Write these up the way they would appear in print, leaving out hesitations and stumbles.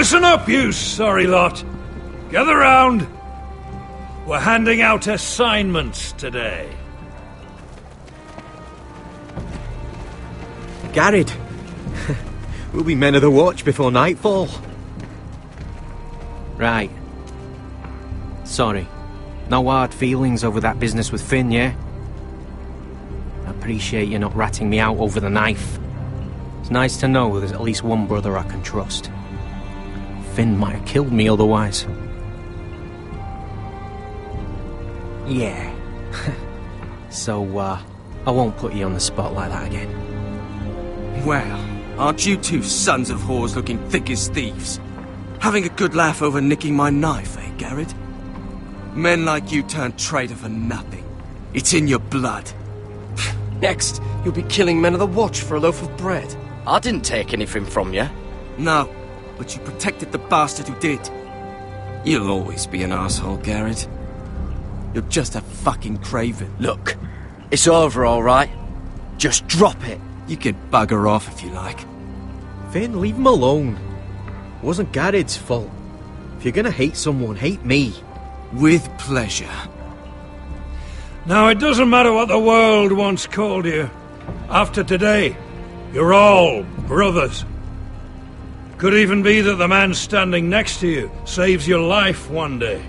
Listen up, you sorry lot. Gather round. We're handing out assignments today. Garrett, we'll be men of the watch before nightfall. Right. Sorry. No hard feelings over that business with Finn, yeah? I appreciate you not ratting me out over the knife. It's nice to know there's at least one brother I can trust. Finn might have killed me otherwise. Yeah. So, I won't put you on the spot like that again. Well, aren't you two sons of whores looking thick as thieves? Having a good laugh over nicking my knife, eh, Garrett? Men like you turn traitor for nothing. It's in your blood. Next, you'll be killing men of the watch for a loaf of bread. I didn't take anything from you. No, but you protected the bastard who did. You'll always be an asshole, Garrett. You're just a fucking craven. Look, it's over, all right? Just drop it. You could bugger off if you like. Finn, leave him alone. It wasn't Garrett's fault. If you're gonna hate someone, hate me. With pleasure. Now, it doesn't matter what the world once called you. After today, you're all brothers. Could even be that the man standing next to you saves your life one day.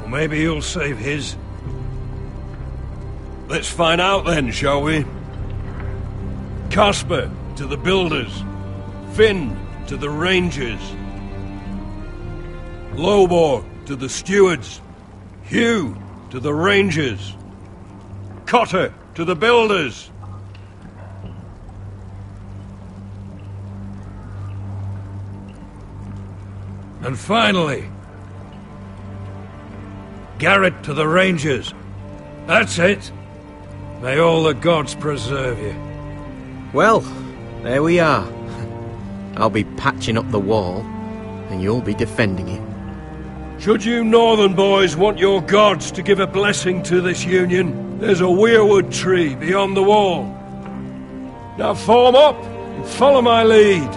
Or maybe you'll save his. Let's find out then, shall we? Casper to the builders. Finn to the rangers. Lobor to the stewards. Hugh to the rangers. Cotter to the builders. And finally, Garrett to the rangers. That's it. May all the gods preserve you. Well, there we are. I'll be patching up the wall, and you'll be defending it. Should you northern boys want your gods to give a blessing to this union, there's a weirwood tree beyond the wall. Now form up and follow my lead.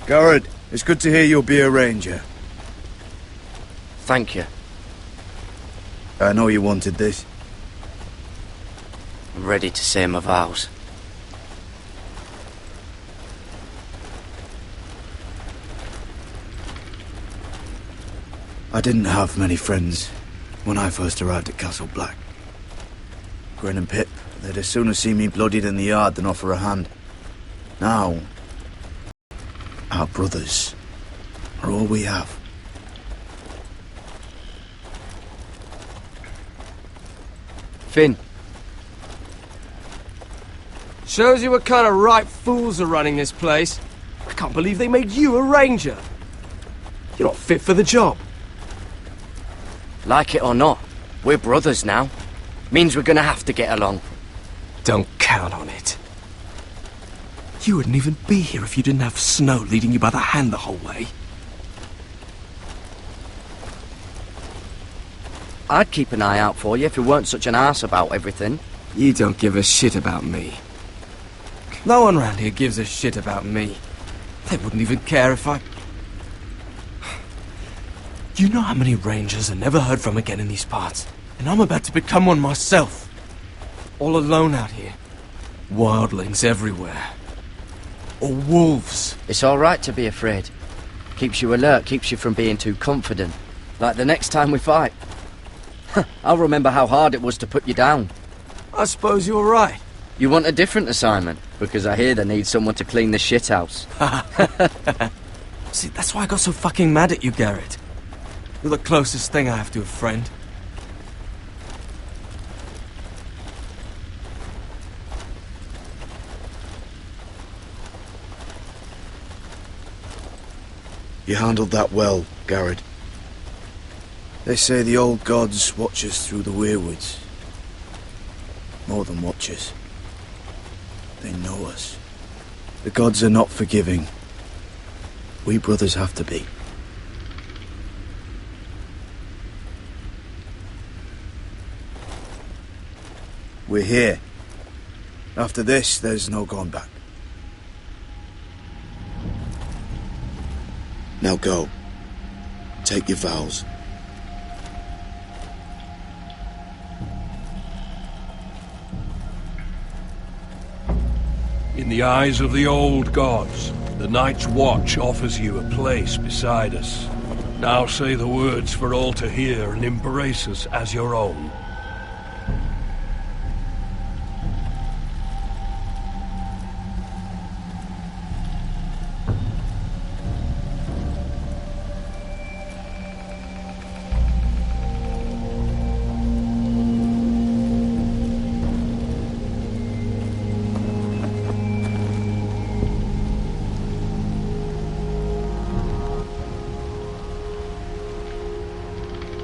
Garrett, it's good to hear you'll be a ranger. Thank you. I know you wanted this. I'm ready to say my vows. I didn't have many friends when I first arrived at Castle Black. Grin and Pip, they'd as soon as see me bloodied in the yard than offer a hand. Now, our brothers are all we have. Finn. Shows you what kind of ripe fools are running this place. I can't believe they made you a ranger. You're not fit for the job. Like it or not, we're brothers now. Means we're gonna have to get along. Don't count on it. You wouldn't even be here if you didn't have Snow leading you by the hand the whole way. I'd keep an eye out for you if you weren't such an arse about everything. You don't give a shit about me. No one around here gives a shit about me. They wouldn't even care if I... You know how many rangers are never heard from again in these parts? And I'm about to become one myself. All alone out here. Wildlings everywhere. Or wolves. It's all right to be afraid. Keeps you alert, keeps you from being too confident. Like the next time we fight. I'll remember how hard it was to put you down. I suppose you're right. You want a different assignment? Because I hear they need someone to clean the shithouse. See, that's why I got so fucking mad at you, Garrett. You're the closest thing I have to a friend. You handled that well, Garrett. They say the old gods watch us through the weirwoods. More than watchers. They know us. The gods are not forgiving. We brothers have to be. We're here. After this, there's no going back. Now go. Take your vows. In the eyes of the old gods, the Night's Watch offers you a place beside us. Now say the words for all to hear and embrace us as your own.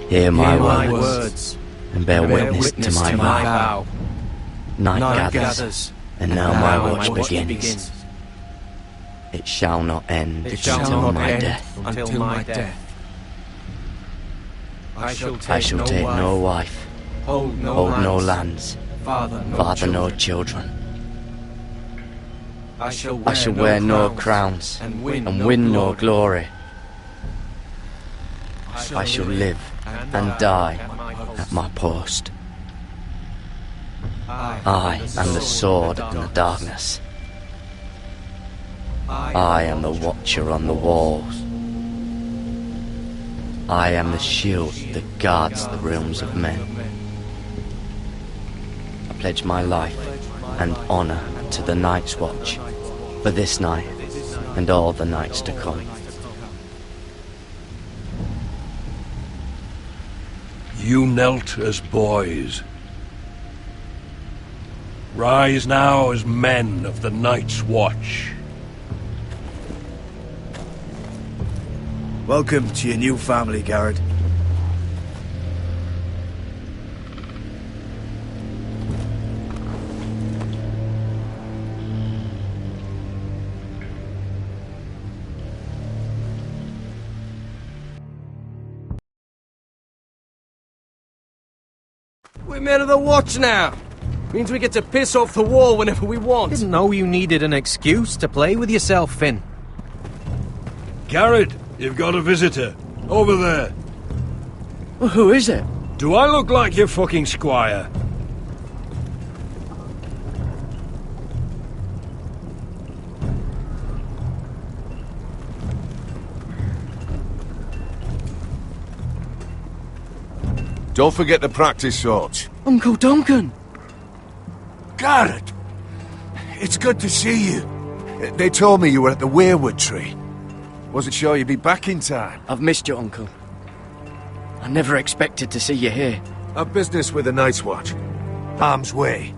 Hear my words, and bear witness to my vow. Night gathers, and now my watch begins. It shall not end until my death. I shall take no wife, hold no lands, father no children. I shall wear no crowns, and win no glory. I shall live and die at my post. I am the sword in the darkness. I am the watcher on the walls. I am the shield that guards the realms of men. I pledge my life and honor to the Night's Watch for this night and all the nights to come. You knelt as boys. Rise now as men of the Night's Watch. Welcome to your new family, Garrett. We're men of the watch now. Means we get to piss off the wall whenever we want. Didn't know you needed an excuse to play with yourself, Finn. Garrett, you've got a visitor. Over there. Well, who is it? Do I look like your fucking squire? Don't forget to practice, Sorge. Uncle Duncan! Garrett! It's good to see you. They told me you were at the Weirwood Tree. Wasn't sure you'd be back in time. I've missed you, Uncle. I never expected to see you here. I've business with the Night's Watch. Harm's way.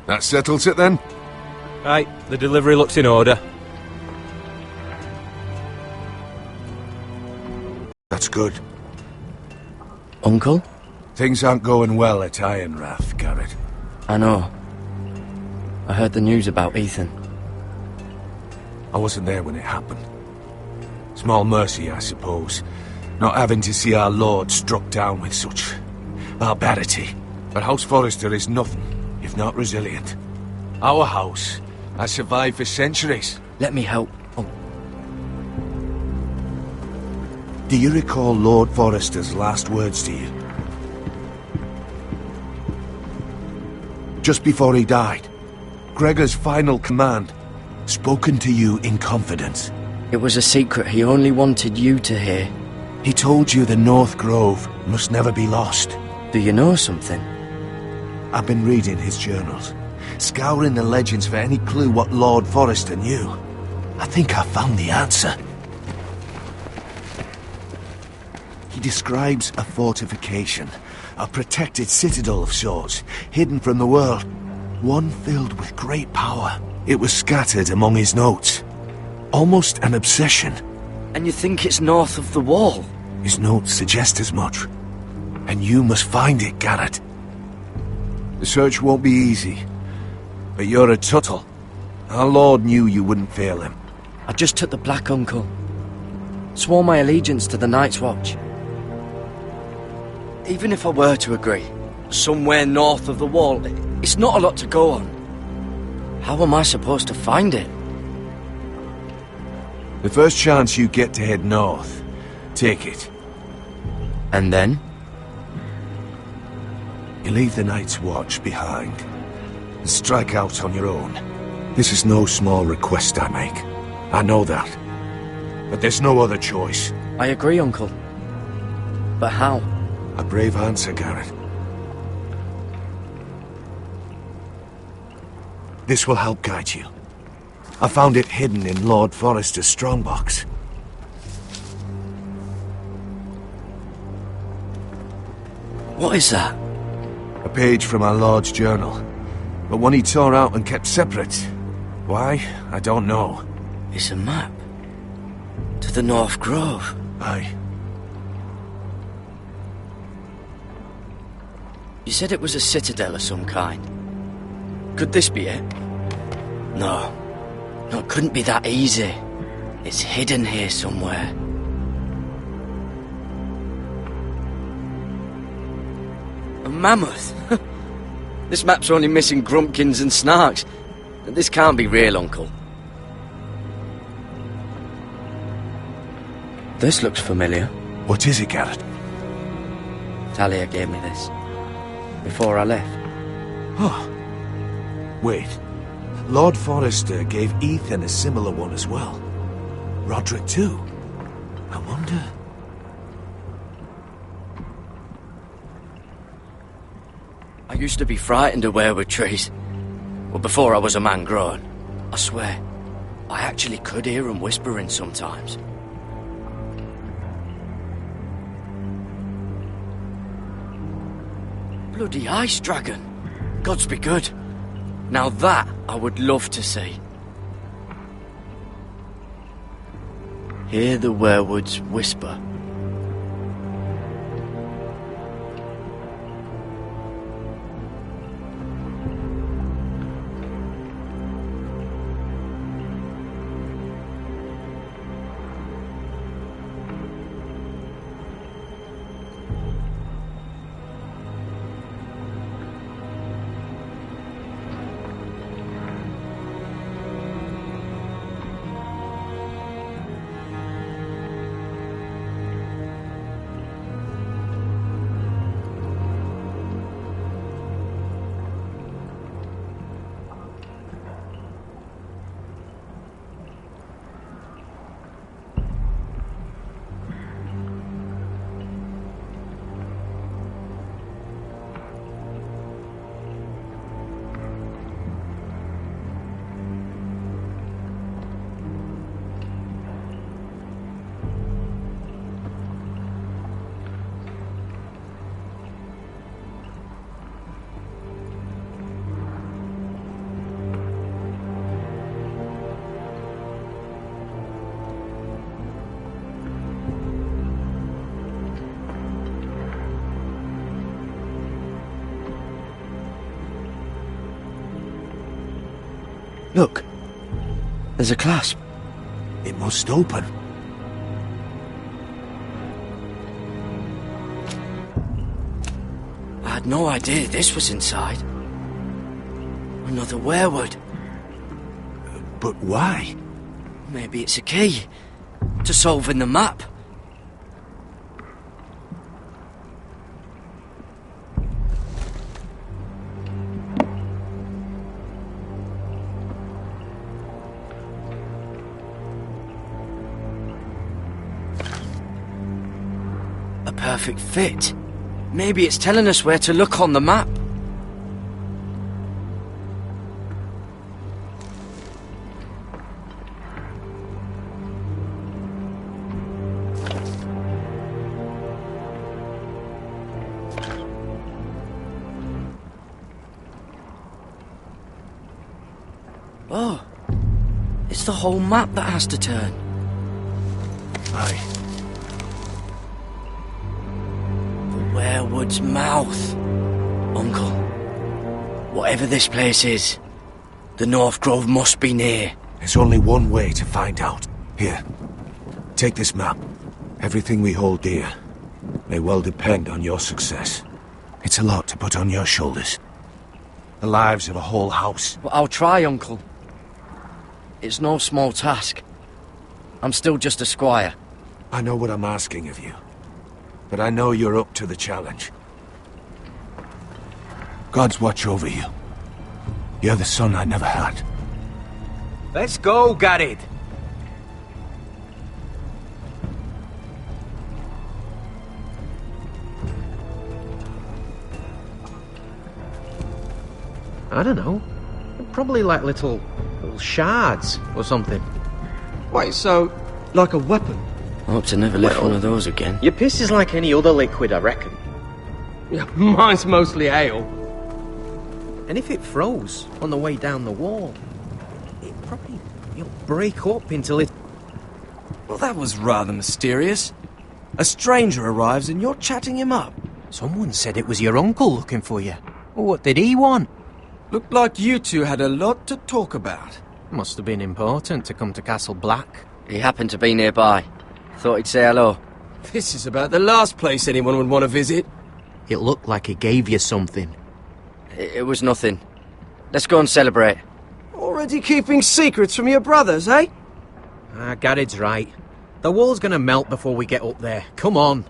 That settles it, then? Right, the delivery looks in order. That's good. Uncle? Things aren't going well at Ironrath, Garrett. I know. I heard the news about Ethan. I wasn't there when it happened. Small mercy, I suppose, not having to see our lord struck down with such barbarity. But House Forrester is nothing if not resilient. Our house has survived for centuries. Let me help. Oh, Do you recall Lord Forrester's last words to you? Just before he died, Gregor's final command, spoken to you in confidence. it was a secret he only wanted you to hear. He told you the North Grove must never be lost. Do you know something? I've been reading his journals, scouring the legends for any clue what Lord Forrester knew. I think I found the answer. He describes a fortification, a protected citadel of sorts, hidden from the world, one filled with great power. It was scattered among his notes, almost an obsession. And you think it's north of the wall? His notes suggest as much, and you must find it, Garrett. The search won't be easy. But you're a Tuttle. Our Lord knew you wouldn't fail him. I just took the Black, Uncle. Swore my allegiance to the Night's Watch. Even if I were to agree, somewhere north of the wall, it's not a lot to go on. How am I supposed to find it? The first chance you get to head north, take it. And then? You leave the Night's Watch behind, and strike out on your own. This is no small request I make. I know that. But there's no other choice. I agree, Uncle. But how? A brave answer, Garrett. This will help guide you. I found it hidden in Lord Forrester's strongbox. What is that? A page from our Lord's journal. But one he tore out and kept separate. Why? I don't know. It's a map. To the North Grove. Aye. You said it was a citadel of some kind. Could this be it? No. No, it couldn't be that easy. It's hidden here somewhere. A mammoth? This map's only missing grumpkins and snarks. This can't be real, Uncle. This looks familiar. What is it, Garrett? Talia gave me this. Before I left. Oh. Wait. Lord Forrester gave Ethan a similar one as well. Roderick too. I wonder... I used to be frightened of weirwood trees. Well, before I was a man grown. I swear. I actually could hear them whispering sometimes. Bloody ice dragon. Gods be good. Now that I would love to see. Hear the weirwoods whisper. Look. There's a clasp. It must open. I had no idea this was inside. Another weirwood. But why? Maybe it's a key to solving the map. A perfect fit. Maybe it's telling us where to look on the map. Oh, it's the whole map that has to turn. Aye. The weirwood's mouth, Uncle. Whatever this place is, the North Grove must be near. There's only one way to find out. Here, take this map. Everything we hold dear may well depend on your success. It's a lot to put on your shoulders. The lives of a whole house. Well, I'll try, Uncle. It's no small task. I'm still just a squire. I know what I'm asking of you, but I know you're up to the challenge. God's watch over you. You're the son I never had. Let's go, Garrett. I don't know. Probably like little shards or something. Wait, so, like a weapon? I hope to never lift one of those again. Your piss is like any other liquid, I reckon. Yeah, mine's mostly ale. And if it froze on the way down the wall, it'd probably break up into little... Well, that was rather mysterious. A stranger arrives and you're chatting him up. Someone said it was your uncle looking for you. Well, what did he want? Looked like you two had a lot to talk about. Must have been important to come to Castle Black. He happened to be nearby. Thought he'd say hello. This is about the last place anyone would want to visit. It looked like he gave you something. It was nothing. Let's go and celebrate. Already keeping secrets from your brothers, eh? Garrett's right. The wall's gonna melt before we get up there. Come on.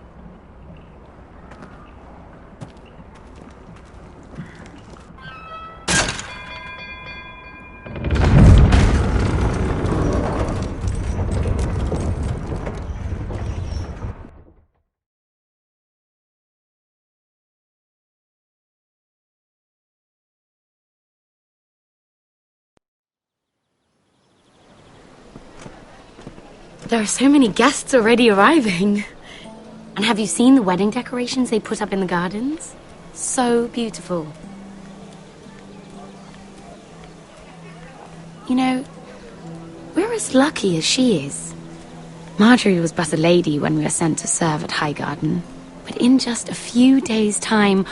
There are so many guests already arriving. And have you seen the wedding decorations they put up in the gardens? So beautiful. You know, we're as lucky as she is. Marjorie was but a lady when we were sent to serve at Highgarden. But in just a few days' time,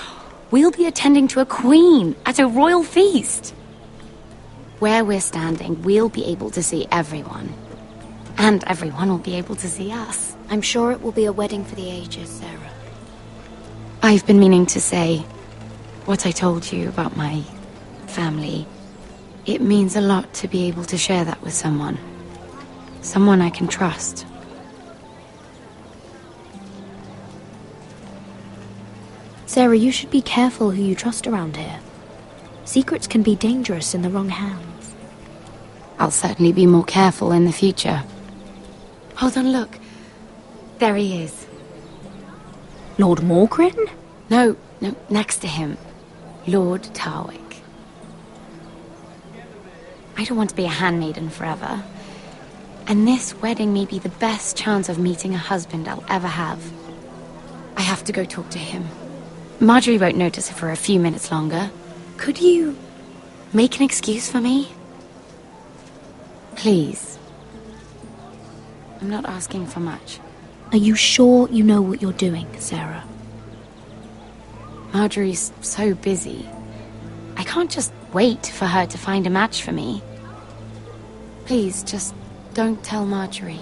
we'll be attending to a queen at a royal feast. Where we're standing, we'll be able to see everyone. And everyone will be able to see us. I'm sure it will be a wedding for the ages, Sarah. I've been meaning to say what I told you about my family. It means a lot to be able to share that with someone. Someone I can trust. Sarah, you should be careful who you trust around here. Secrets can be dangerous in the wrong hands. I'll certainly be more careful in the future. Hold on, look. There he is. Lord Morgrin? No, next to him. Lord Tarwick. I don't want to be a handmaiden forever. And this wedding may be the best chance of meeting a husband I'll ever have. I have to go talk to him. Marjorie won't notice it for a few minutes longer. Could you make an excuse for me? Please. I'm not asking for much. Are you sure you know what you're doing, Sarah? Marjorie's so busy. I can't just wait for her to find a match for me. Please, just don't tell Marjorie.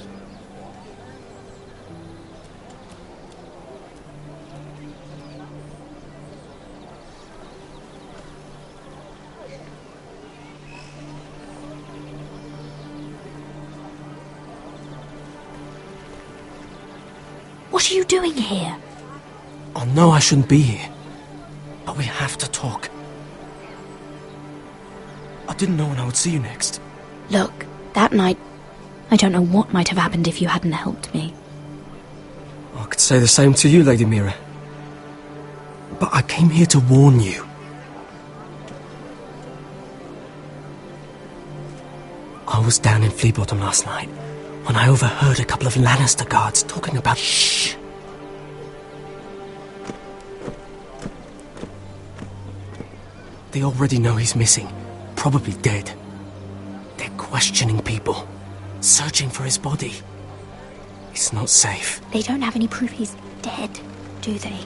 What are you doing here? I know I shouldn't be here, but we have to talk. I didn't know when I would see you next. Look, that night, I don't know what might have happened if you hadn't helped me. I could say the same to you, Lady Mira. But I came here to warn you. I was down in Flea Bottom last night when I overheard a couple of Lannister guards talking about... Shh! They already know he's missing, probably dead. They're questioning people, searching for his body. It's not safe. They don't have any proof he's dead, do they?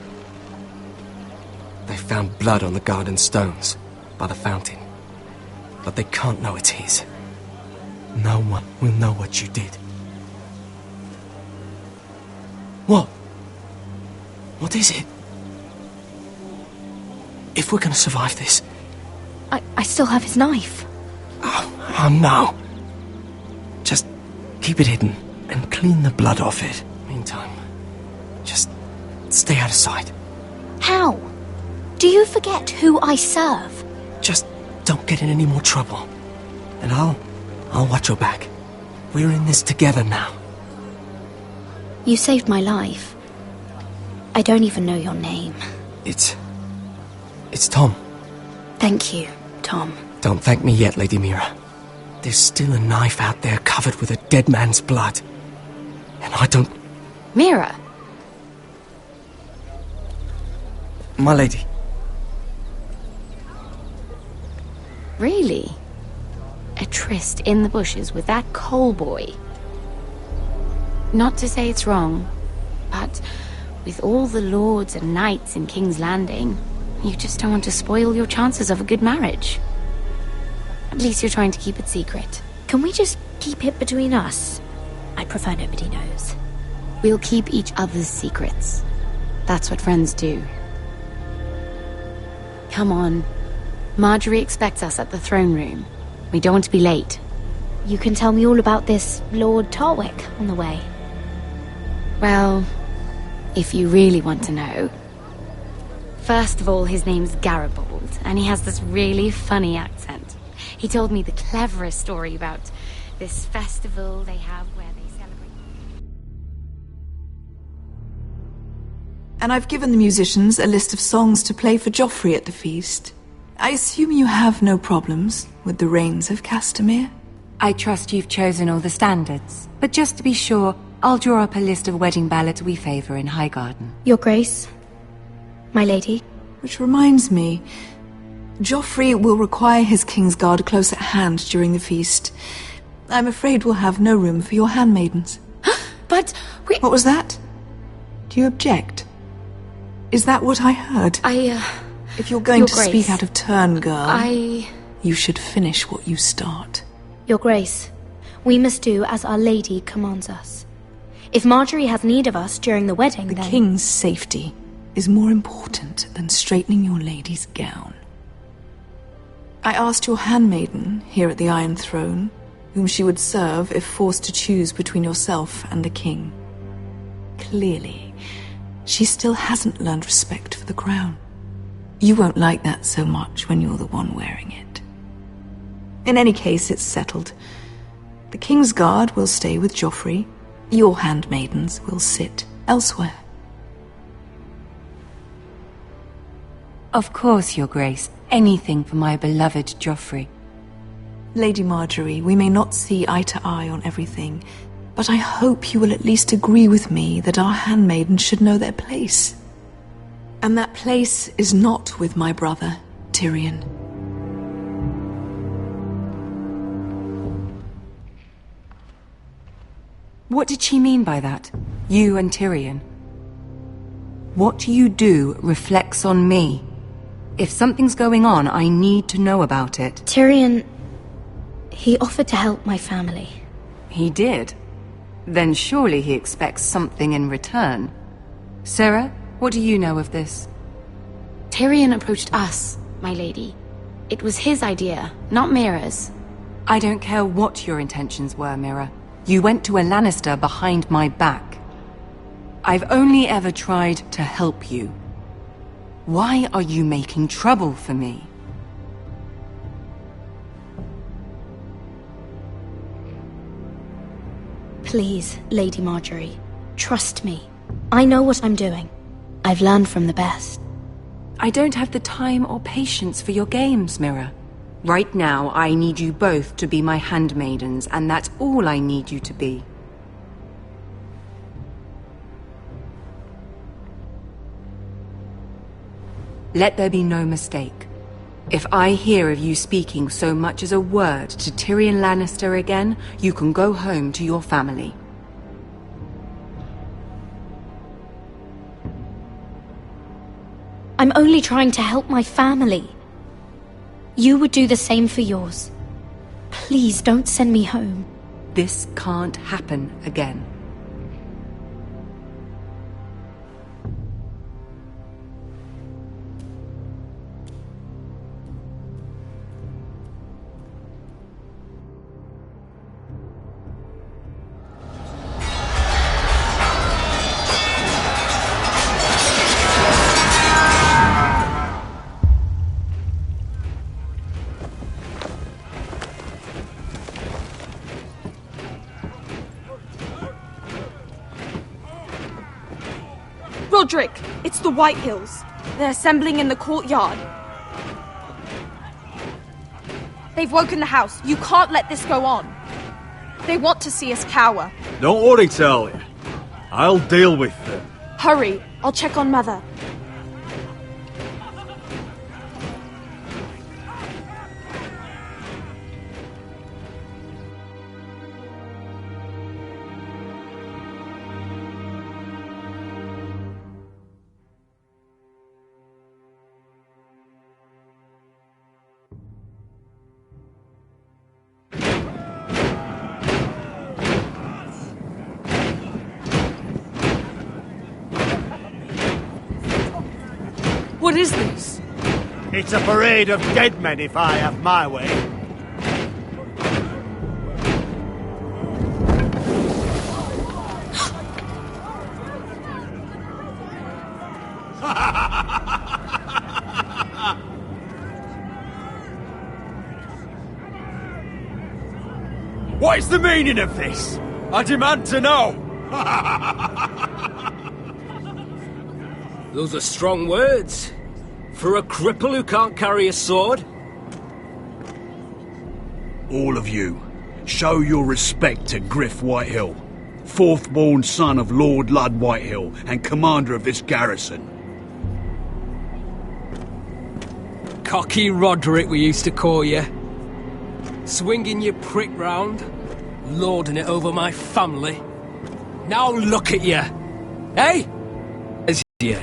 They found blood on the garden stones. by the fountain. But they can't know it's his. No one will know what you did. What? What is it? If we're gonna survive this... I still have his knife. Oh no. Just keep it hidden and clean the blood off it. Meantime, just stay out of sight. How? Do you forget who I serve? Just don't get in any more trouble. And I'll watch your back. We're in this together now. You saved my life. I don't even know your name. It's Tom. Thank you, Tom. Don't thank me yet, Lady Mira. There's still a knife out there covered with a dead man's blood. And I don't... Mira! My lady. Really? A tryst in the bushes with that coal boy? Not to say it's wrong, but with all the lords and knights in King's Landing, you just don't want to spoil your chances of a good marriage. At least you're trying to keep it secret. Can we just keep it between us? I prefer nobody knows. We'll keep each other's secrets. That's what friends do. Come on. Marjorie expects us at the throne room. We don't want to be late. You can tell me all about this Lord Tarwick on the way. Well, if you really want to know. First of all, his name's Garibold, and he has this really funny accent. He told me the cleverest story about this festival they have where they celebrate... And I've given the musicians a list of songs to play for Joffrey at the feast. I assume you have no problems with the Rains of Castamere? I trust you've chosen all the standards, but just to be sure, I'll draw up a list of wedding ballads we favour in Highgarden. Your Grace, my lady. Which reminds me, Joffrey will require his Kingsguard close at hand during the feast. I'm afraid we'll have no room for your handmaidens. But we... What was that? Do you object? Is that what I heard? If you're going to speak out of turn, girl, you should finish what you start. Your Grace, we must do as Our Lady commands us. If Marjorie has need of us during the wedding, then... The King's safety is more important than straightening your lady's gown. I asked your handmaiden here at the Iron Throne whom she would serve if forced to choose between yourself and the King. Clearly, she still hasn't learned respect for the crown. You won't like that so much when you're the one wearing it. In any case, it's settled. The Kingsguard will stay with Joffrey. Your handmaidens will sit elsewhere. Of course, Your Grace. Anything for my beloved Joffrey. Lady Marjorie, we may not see eye to eye on everything, but I hope you will at least agree with me that our handmaidens should know their place. And that place is not with my brother, Tyrion. What did she mean by that? You and Tyrion? What you do reflects on me. If something's going on, I need to know about it. Tyrion... he offered to help my family. He did? Then surely he expects something in return. Sarah, what do you know of this? Tyrion approached us, my lady. It was his idea, not Mira's. I don't care what your intentions were, Mira. You went to a Lannister behind my back. I've only ever tried to help you. Why are you making trouble for me? Please, Lady Marjorie, trust me. I know what I'm doing. I've learned from the best. I don't have the time or patience for your games, Mira. Right now, I need you both to be my handmaidens, and that's all I need you to be. Let there be no mistake. If I hear of you speaking so much as a word to Tyrion Lannister again, you can go home to your family. I'm only trying to help my family. you would do the same for yours. Please don't send me home. This can't happen again. Roderick, it's the White Hills. They're assembling in the courtyard. They've woken the house. You can't let this go on. They want to see us cower. Don't worry, Talia. I'll deal with them. Hurry, I'll check on Mother. What is this? It's a parade of dead men, if I have my way. What is the meaning of this? I demand to know! Those are strong words. For a cripple who can't carry a sword? All of you, show your respect to Griff Whitehill, fourth-born son of Lord Lud Whitehill and commander of this garrison. Cocky Roderick, we used to call you. Swinging your prick round, lording it over my family. Now look at you, eh? As you.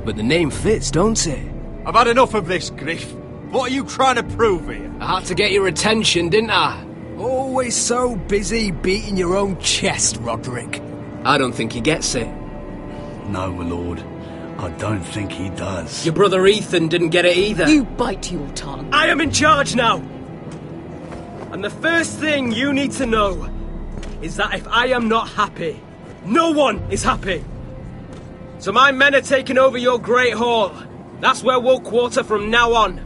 But the name fits, don't it? I've had enough of this, Griff. What are you trying to prove here? I had to get your attention, didn't I? Always so busy beating your own chest, Roderick. I don't think he gets it. No, my lord. I don't think he does. Your brother Ethan didn't get it either. You bite your tongue. I am in charge now! And the first thing you need to know is that if I am not happy, no one is happy. So my men are taking over your Great Hall. That's where we'll quarter from now on.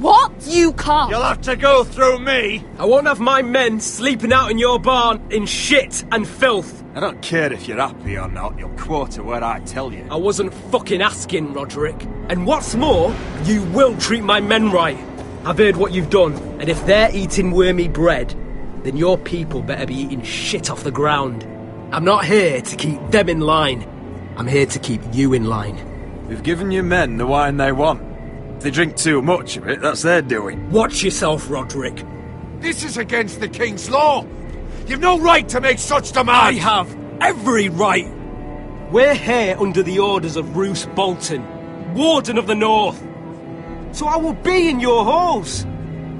What? You can't. You'll have to go through me. I won't have my men sleeping out in your barn in shit and filth. I don't care if you're happy or not, you'll quarter where I tell you. I wasn't fucking asking, Roderick. And what's more, you will treat my men right. I've heard what you've done, and if they're eating wormy bread, then your people better be eating shit off the ground. I'm not here to keep them in line. I'm here to keep you in line. We've given your men the wine they want. If they drink too much of it, that's their doing. Watch yourself, Roderick. This is against the King's law. You've no right to make such demands. I have every right. We're here under the orders of Roose Bolton, Warden of the North. So I will be in your halls.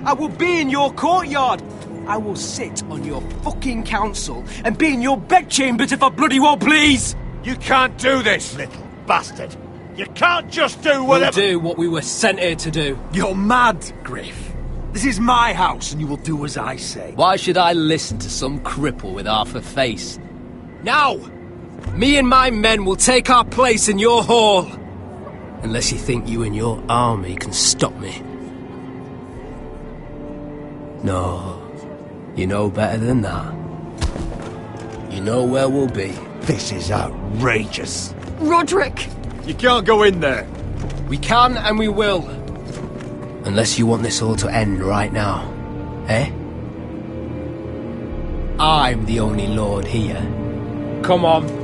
I will be in your courtyard. I will sit on your fucking council and be in your bedchambers if I bloody well please. You can't do this, little bastard. You can't just do whatever... We'll do what we were sent here to do. You're mad, Griff. This is my house and you will do as I say. Why should I listen to some cripple with half a face? Now, me and my men will take our place in your hall. Unless you think you and your army can stop me. No, you know better than that. You know where we'll be. This is outrageous. Roderick! You can't go in there. We can and we will. Unless you want this all to end right now. Eh? I'm the only lord here. Come on.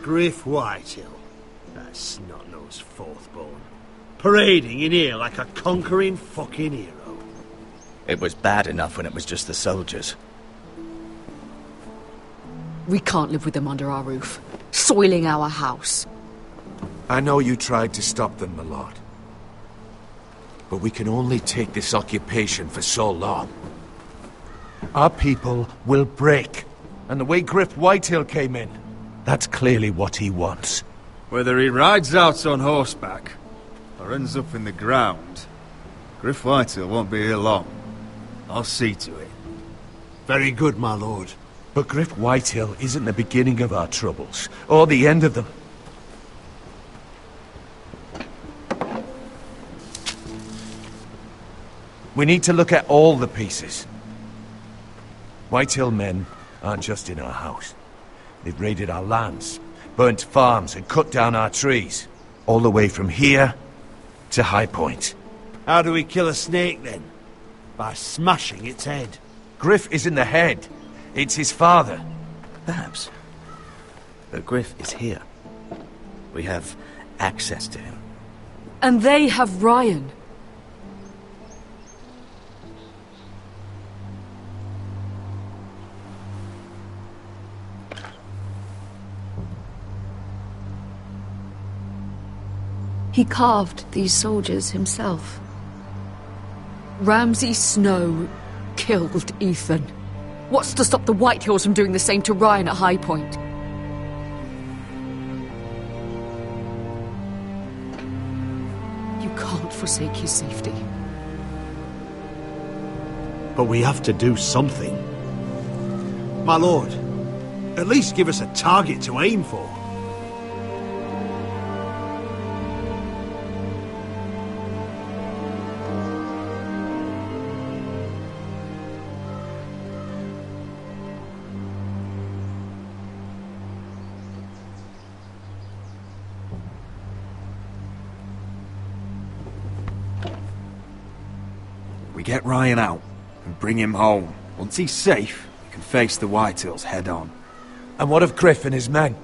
Griff Whitehill. snot-nosed fourth-born. Parading in here like a conquering fucking hero. It was bad enough when it was just the soldiers. We can't live with them under our roof, soiling our house. I know you tried to stop them, my lord. But we can only take this occupation for so long. Our people will break. And the way Griff Whitehill came in, that's clearly what he wants. Whether he rides out on horseback, or ends up in the ground, Griff Whitehill won't be here long. I'll see to it. Very good, my lord. But Griff Whitehill isn't the beginning of our troubles, or the end of them. We need to look at all the pieces. Whitehill men aren't just in our house. They've raided our lands, burnt farms and cut down our trees. All the way from here to High Point. How do we kill a snake, then? By smashing its head. Griff isn't the head. It's his father. Perhaps. But Griff is here. We have access to him. And they have Ryan. He carved these soldiers himself. Ramsay Snow killed Ethan. What's to stop the Whitehills from doing the same to Ryan at High Point? You can't forsake his safety. But we have to do something. My lord, at least give us a target to aim for. Get Ryan out and bring him home. Once he's safe, we can face the Whitehills head on. And what of Griff and his men?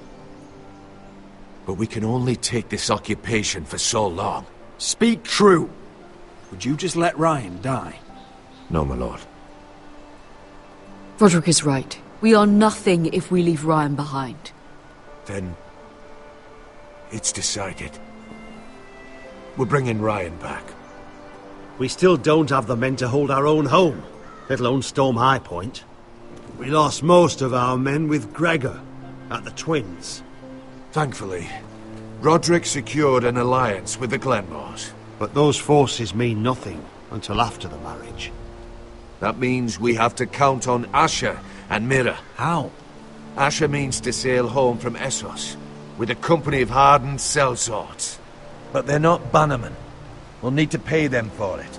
But we can only take this occupation for so long. Speak true. Would you just let Ryan die? No, my lord. Roderick is right. We are nothing if we leave Ryan behind. Then it's decided. We're bringing Ryan back. We still don't have the men to hold our own home, let alone storm High Point. We lost most of our men with Gregor at the Twins. Thankfully, Roderick secured an alliance with the Glenmores. But those forces mean nothing until after the marriage. That means we have to count on Asher and Mira. How? Asher means to sail home from Essos with a company of hardened sellswords. But they're not bannermen. We'll need to pay them for it.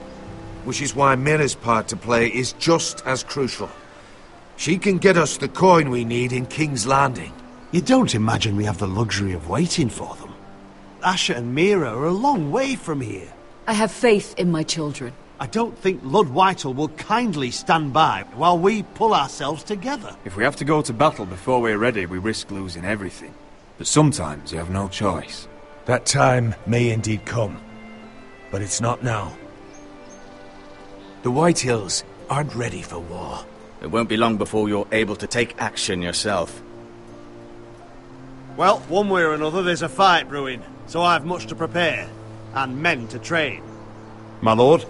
Which is why Mira's part to play is just as crucial. She can get us the coin we need in King's Landing. You don't imagine we have the luxury of waiting for them? Asher and Mira are a long way from here. I have faith in my children. I don't think Lord Whitehill will kindly stand by while we pull ourselves together. If we have to go to battle before we're ready, we risk losing everything. But sometimes you have no choice. That time may indeed come. But it's not now. The Whitehills aren't ready for war. It won't be long before you're able to take action yourself. Well, one way or another there's a fight brewing, so I've much to prepare, and men to train. My lord?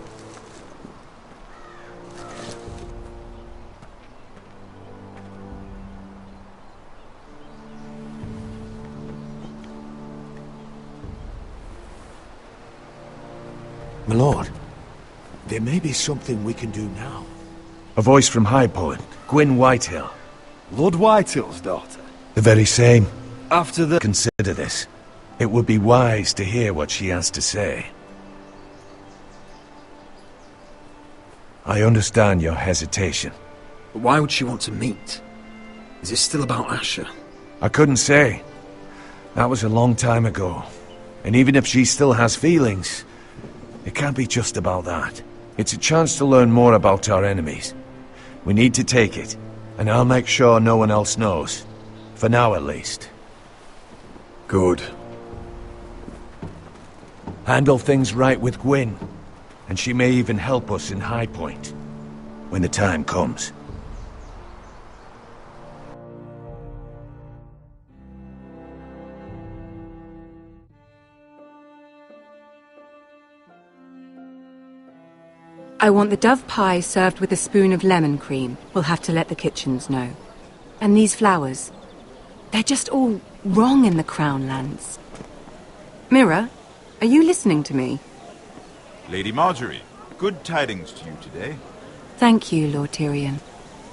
My lord, there may be something we can do now. A voice from High Point, Gwyn Whitehill. Lord Whitehill's daughter? The very same. After the... Consider this. It would be wise to hear what she has to say. I understand your hesitation. But why would she want to meet? Is this still about Asher? I couldn't say. That was a long time ago. And even if she still has feelings, it can't be just about that. It's a chance to learn more about our enemies. We need to take it, and I'll make sure no one else knows. For now, at least. Good. handle things right with Gwyn, and she may even help us in High Point, when the time comes. I want the dove pie served with a spoon of lemon cream. We'll have to let the kitchens know. And these flowers, they're just all wrong in the Crown lands. Mira, are you listening to me? Lady Marjorie, good tidings to you today. Thank you, Lord Tyrion.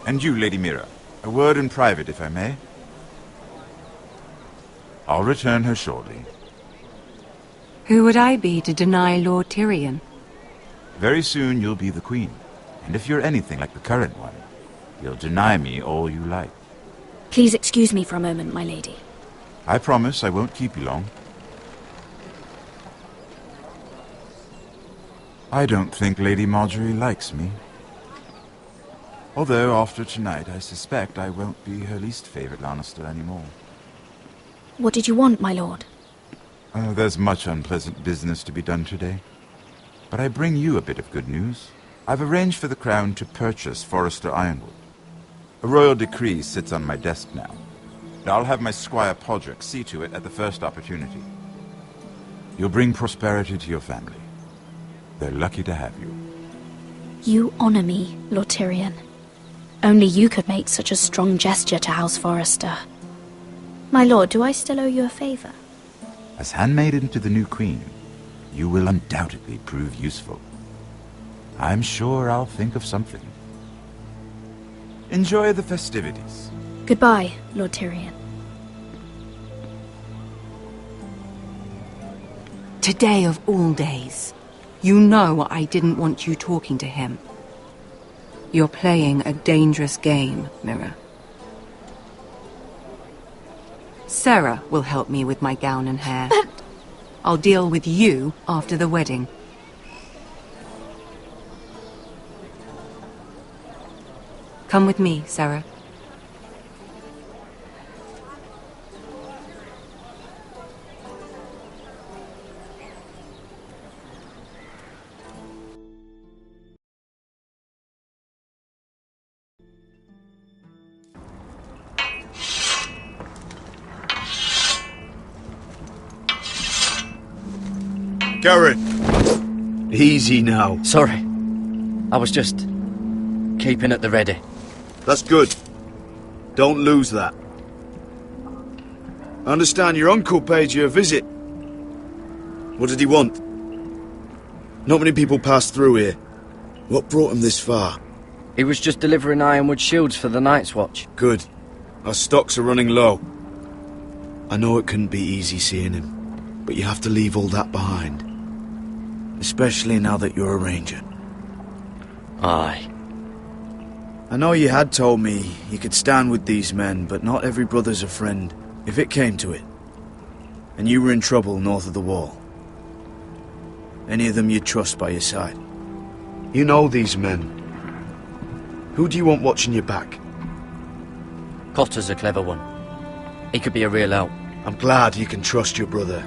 And you, Lady Mira, a word in private, if I may. I'll return her shortly. Who would I be to deny Lord Tyrion? Very soon you'll be the queen, and if you're anything like the current one, you'll deny me all you like. Please excuse me for a moment, my lady. I promise I won't keep you long. I don't think Lady Marjorie likes me. Although after tonight I suspect I won't be her least favorite Lannister anymore. What did you want, my lord? There's much unpleasant business to be done today. But I bring you a bit of good news. I've arranged for the Crown to purchase Forrester Ironwood. A royal decree sits on my desk now. And I'll have my squire Podrick see to it at the first opportunity. You'll bring prosperity to your family. They're lucky to have you. You honor me, Lord Tyrion. Only you could make such a strong gesture to House Forrester. My lord, do I still owe you a favor? As handmaiden to the new queen, you will undoubtedly prove useful. I'm sure I'll think of something. Enjoy the festivities. Goodbye, Lord Tyrion. Today of all days, you know I didn't want you talking to him. You're playing a dangerous game, Mira. Sarah will help me with my gown and hair. But I'll deal with you after the wedding. Come with me, Sarah. Garrett! Easy now. Sorry. I was just keeping at the ready. That's good. Don't lose that. I understand your uncle paid you a visit. What did he want? Not many people pass through here. What brought him this far? He was just delivering ironwood shields for the Night's Watch. Good. Our stocks are running low. I know it couldn't be easy seeing him, but you have to leave all that behind. Especially now that you're a ranger. Aye. I know you had told me you could stand with these men, but not every brother's a friend, if it came to it. And you were in trouble north of the wall. Any of them you'd trust by your side. You know these men. Who do you want watching your back? Cotter's a clever one. He could be a real help. I'm glad you can trust your brother.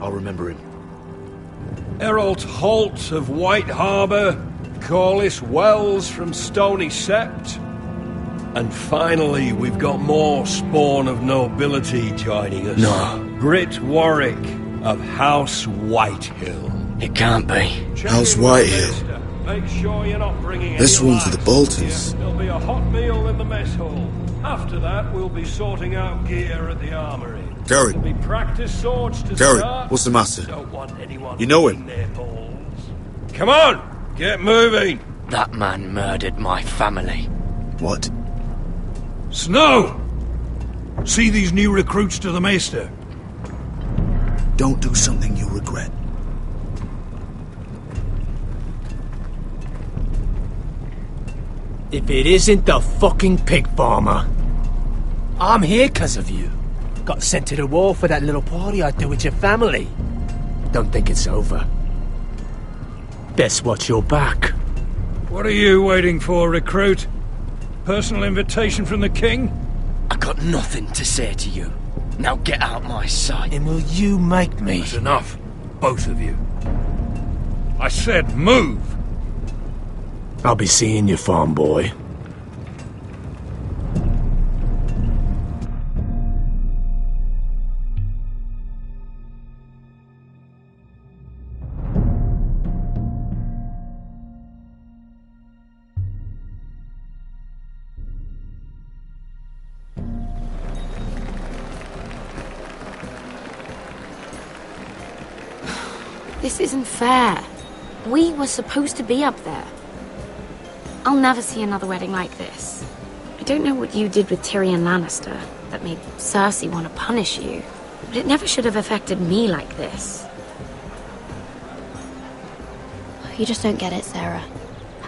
I'll remember him. Errol Holt of White Harbour, Corliss Wells from Stony Sept. And finally, we've got more spawn of nobility joining us. No. Britt Warwick of House Whitehill. It can't be. House Whitehill. Make sure you're not bringing This any one's for the lads. Boltons. There'll be a hot meal in the mess hall. After that, we'll be sorting out gear at the armory. Gary. There'll be practice swords to Gary, start. what's the matter? Don't want anyone You know him? their balls. Come on, get moving. That man murdered my family. What? Snow! See these new recruits to the Maester? Don't do something you'll regret. If it isn't the fucking pig farmer. I'm here 'cause of you. Got sent to the war for that little party I threw with your family. Don't think it's over. Best watch your back. What are you waiting for, recruit? Personal invitation from the king? I got nothing to say to you. Now get out my sight. And will you make me? That's enough. both of you. I said move! I'll be seeing you, farm boy. This isn't fair. We were supposed to be up there. I'll never see another wedding like this. I don't know what you did with Tyrion Lannister that made Cersei want to punish you, but it never should have affected me like this. You just don't get it, Sarah.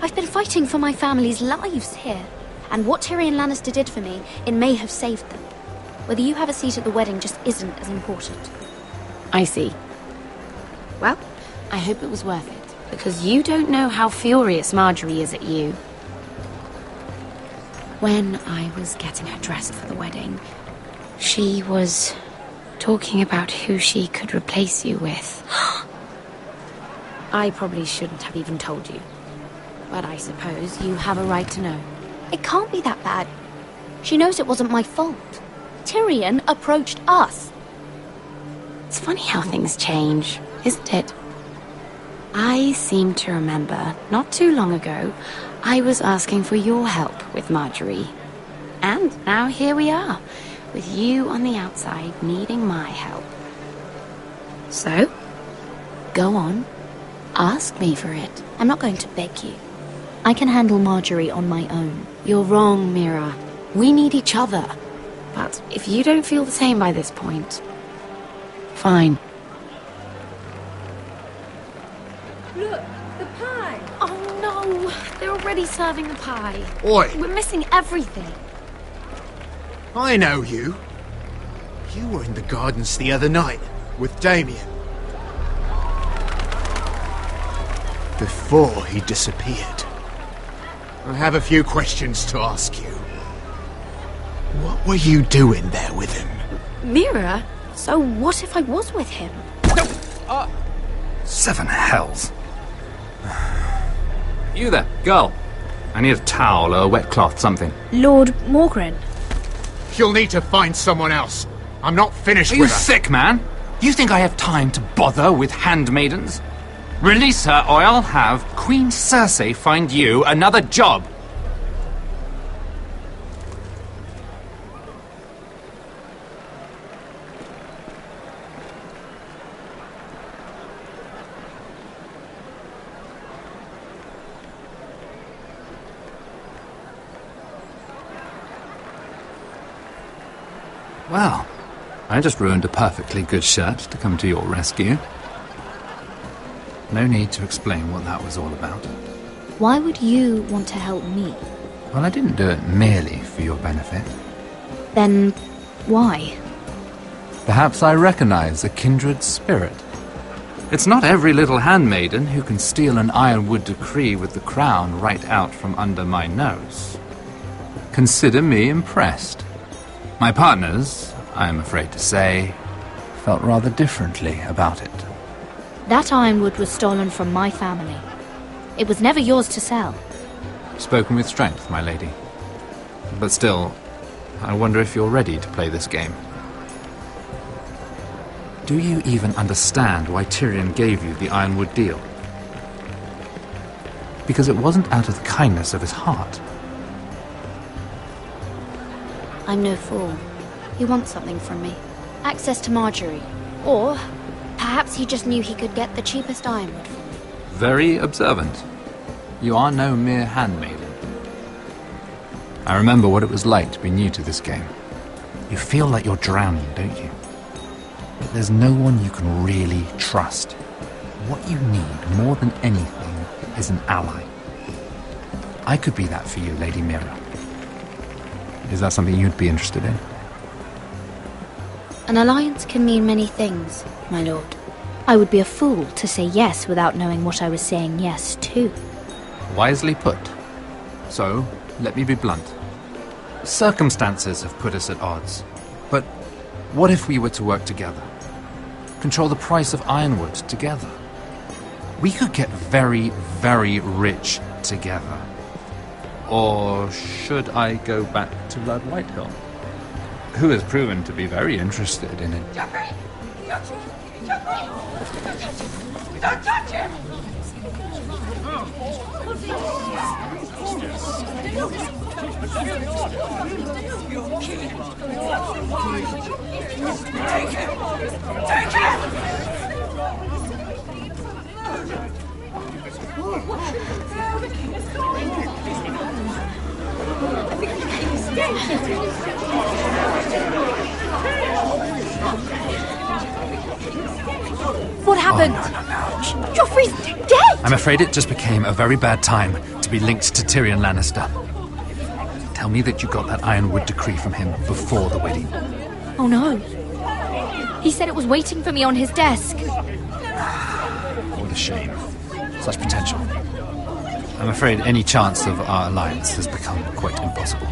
I've been fighting for my family's lives here, and what Tyrion Lannister did for me, it may have saved them. Whether you have a seat at the wedding just isn't as important. I see. Well, I hope it was worth it, because you don't know how furious Marjorie is at you. When I was getting her dressed for the wedding, she was talking about who she could replace you with. I probably shouldn't have even told you, but I suppose you have a right to know. It can't be that bad. She knows it wasn't my fault. Tyrion approached us. It's funny how things change, isn't it? I seem to remember, not too long ago, I was asking for your help with Marjorie. And now here we are, with you on the outside needing my help. So, go on, ask me for it. I'm not going to beg you. I can handle Marjorie on my own. You're wrong, Mira. We need each other. But if you don't feel the same by this point, fine. Look, the pie! Oh no, they're already serving the pie. Oi! We're missing everything. I know you. You were in the gardens the other night with Damien. Before he disappeared. I have a few questions to ask you. What were you doing there with him? Mira? So what if I was with him? Seven hells. You there, girl. I need a towel or a wet cloth, something. Lord Morgren. You'll need to find someone else. I'm not finished Are with you her. sick, man? You think I have time to bother with handmaidens? Release her or I'll have Queen Cersei find you another job. Well, I just ruined a perfectly good shirt to come to your rescue. No need to explain what that was all about. Why would you want to help me? Well, I didn't do it merely for your benefit. Then why? Perhaps I recognize a kindred spirit. It's not every little handmaiden who can steal an ironwood decree with the crown right out from under my nose. Consider me impressed. My partners, I am afraid to say, felt rather differently about it. That ironwood was stolen from my family. It was never yours to sell. Spoken with strength, my lady. But still, I wonder if you're ready to play this game. Do you even understand why Tyrion gave you the ironwood deal? Because it wasn't out of the kindness of his heart. I'm no fool. He wants something from me. Access to Marjorie. Or perhaps he just knew he could get the cheapest ironwood from me. Very observant. You are no mere handmaiden. I remember what it was like to be new to this game. You feel like you're drowning, don't you? But there's no one you can really trust. What you need more than anything is an ally. I could be that for you, Lady Mira. Is that something you'd be interested in? An alliance can mean many things, my lord. I would be a fool to say yes without knowing what I was saying yes to. Wisely put. So, let me be blunt. Circumstances have put us at odds. But what if we were to work together? control the price of ironwood together. We could get very, very rich together. Or should I go back to Lord Whitehill, who has proven to be very interested in it? Don't touch him! Take him! Take him! What happened? No. Joffrey's dead! I'm afraid it just became a very bad time to be linked to Tyrion Lannister. Tell me that you got that Ironwood decree from him before the wedding. Oh no. He said it was waiting for me on his desk. What a shame. Such potential. I'm afraid any chance of our alliance has become quite impossible.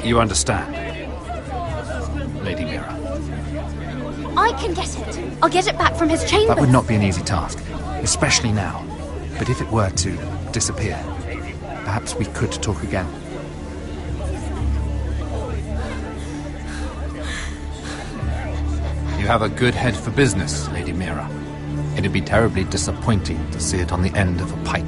You understand, Lady Mira? I can get it. I'll get it back from his chambers. That would not be an easy task, especially now. But if it were to disappear, perhaps we could talk again. You have a good head for business, Lady Mira. It'd be terribly disappointing to see it on the end of a pike.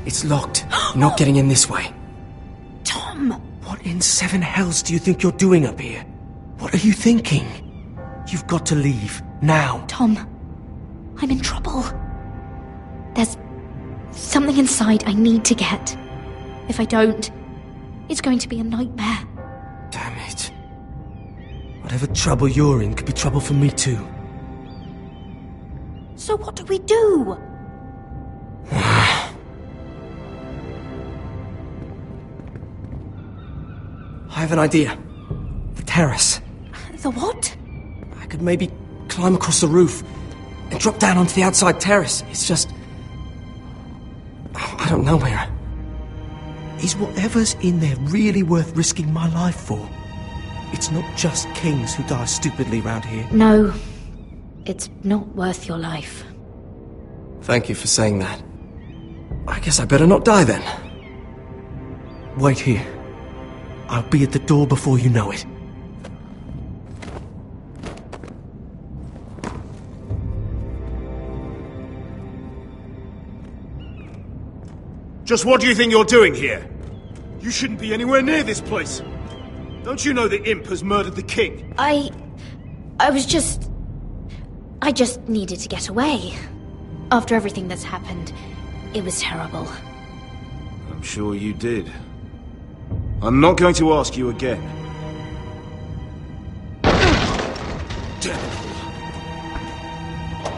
It's locked. You're not getting in this way. Tom! What in seven hells do you think you're doing up here? What are you thinking? You've got to leave. Now. Tom, I'm in trouble. There's something inside I need to get. If I don't, it's going to be a nightmare. Damn it. Whatever trouble you're in could be trouble for me too. So what do we do? I have an idea. The terrace. The what? I could maybe climb across the roof and drop down onto the outside terrace. It's just... I don't know, Mira. Is whatever's in there really worth risking my life for? It's not just kings who die stupidly round here. No, it's not worth your life. Thank you for saying that. I guess I better not die then. Wait here. I'll be at the door before you know it. Just what do you think you're doing here? You shouldn't be anywhere near this place. Don't you know the imp has murdered the king? I just needed to get away. After everything that's happened, it was terrible. I'm sure you did. I'm not going to ask you again.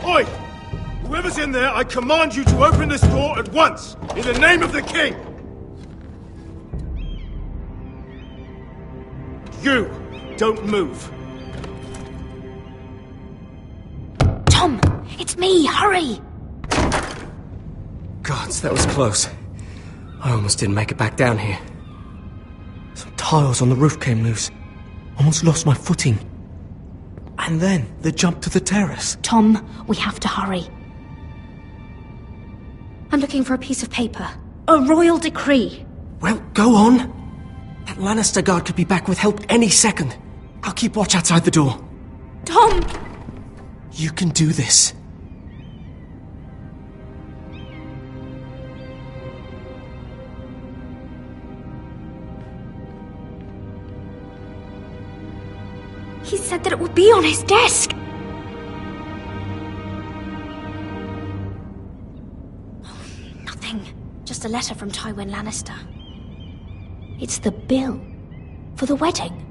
Oi! Whoever's in there, I command you to open this door at once! In the name of the king! You! Don't move! Tom! It's me! Hurry! Gods, that was close. I almost didn't make it back down here. Some tiles on the roof came loose. Almost lost my footing. And then the jump to the terrace. Tom, we have to hurry. I'm looking for a piece of paper. A royal decree. Well, go on. That Lannister guard could be back with help any second. I'll keep watch outside the door. Tom! You can do this. He said that it would be on his desk. Nothing. Just a letter from Tywin Lannister. It's the bill for the wedding.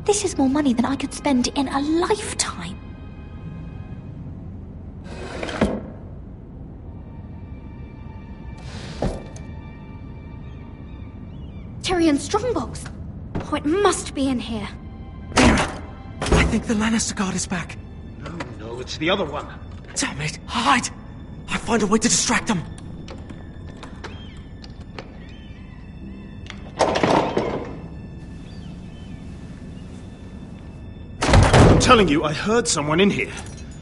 This is more money than I could spend in a lifetime. Tyrion strongbox. Oh, it must be in here. I think the Lannister guard is back. No, it's the other one. Damn it! Hide! I'll find a way to distract them. I'm telling you, I heard someone in here.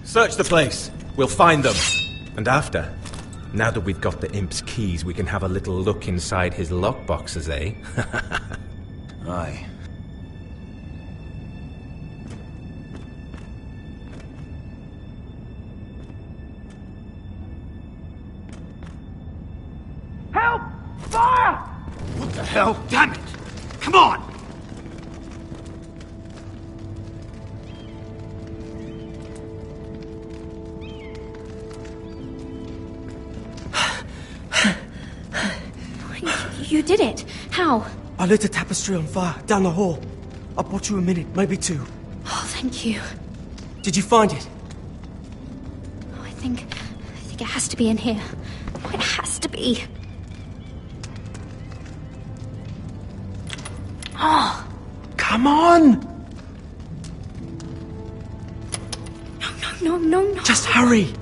Search the place. We'll find them. And after, now that we've got the imp's keys, we can have a little look inside his lockboxes, eh? Aye. Help! Fire! What the hell? Damn it! Come on! You did it. How? I lit a tapestry on fire down the hall. I bought you a minute, maybe two. Oh, thank you. Did you find it? Oh, I think it has to be in here. Oh, it has to be. Oh. Come on! No. Just hurry.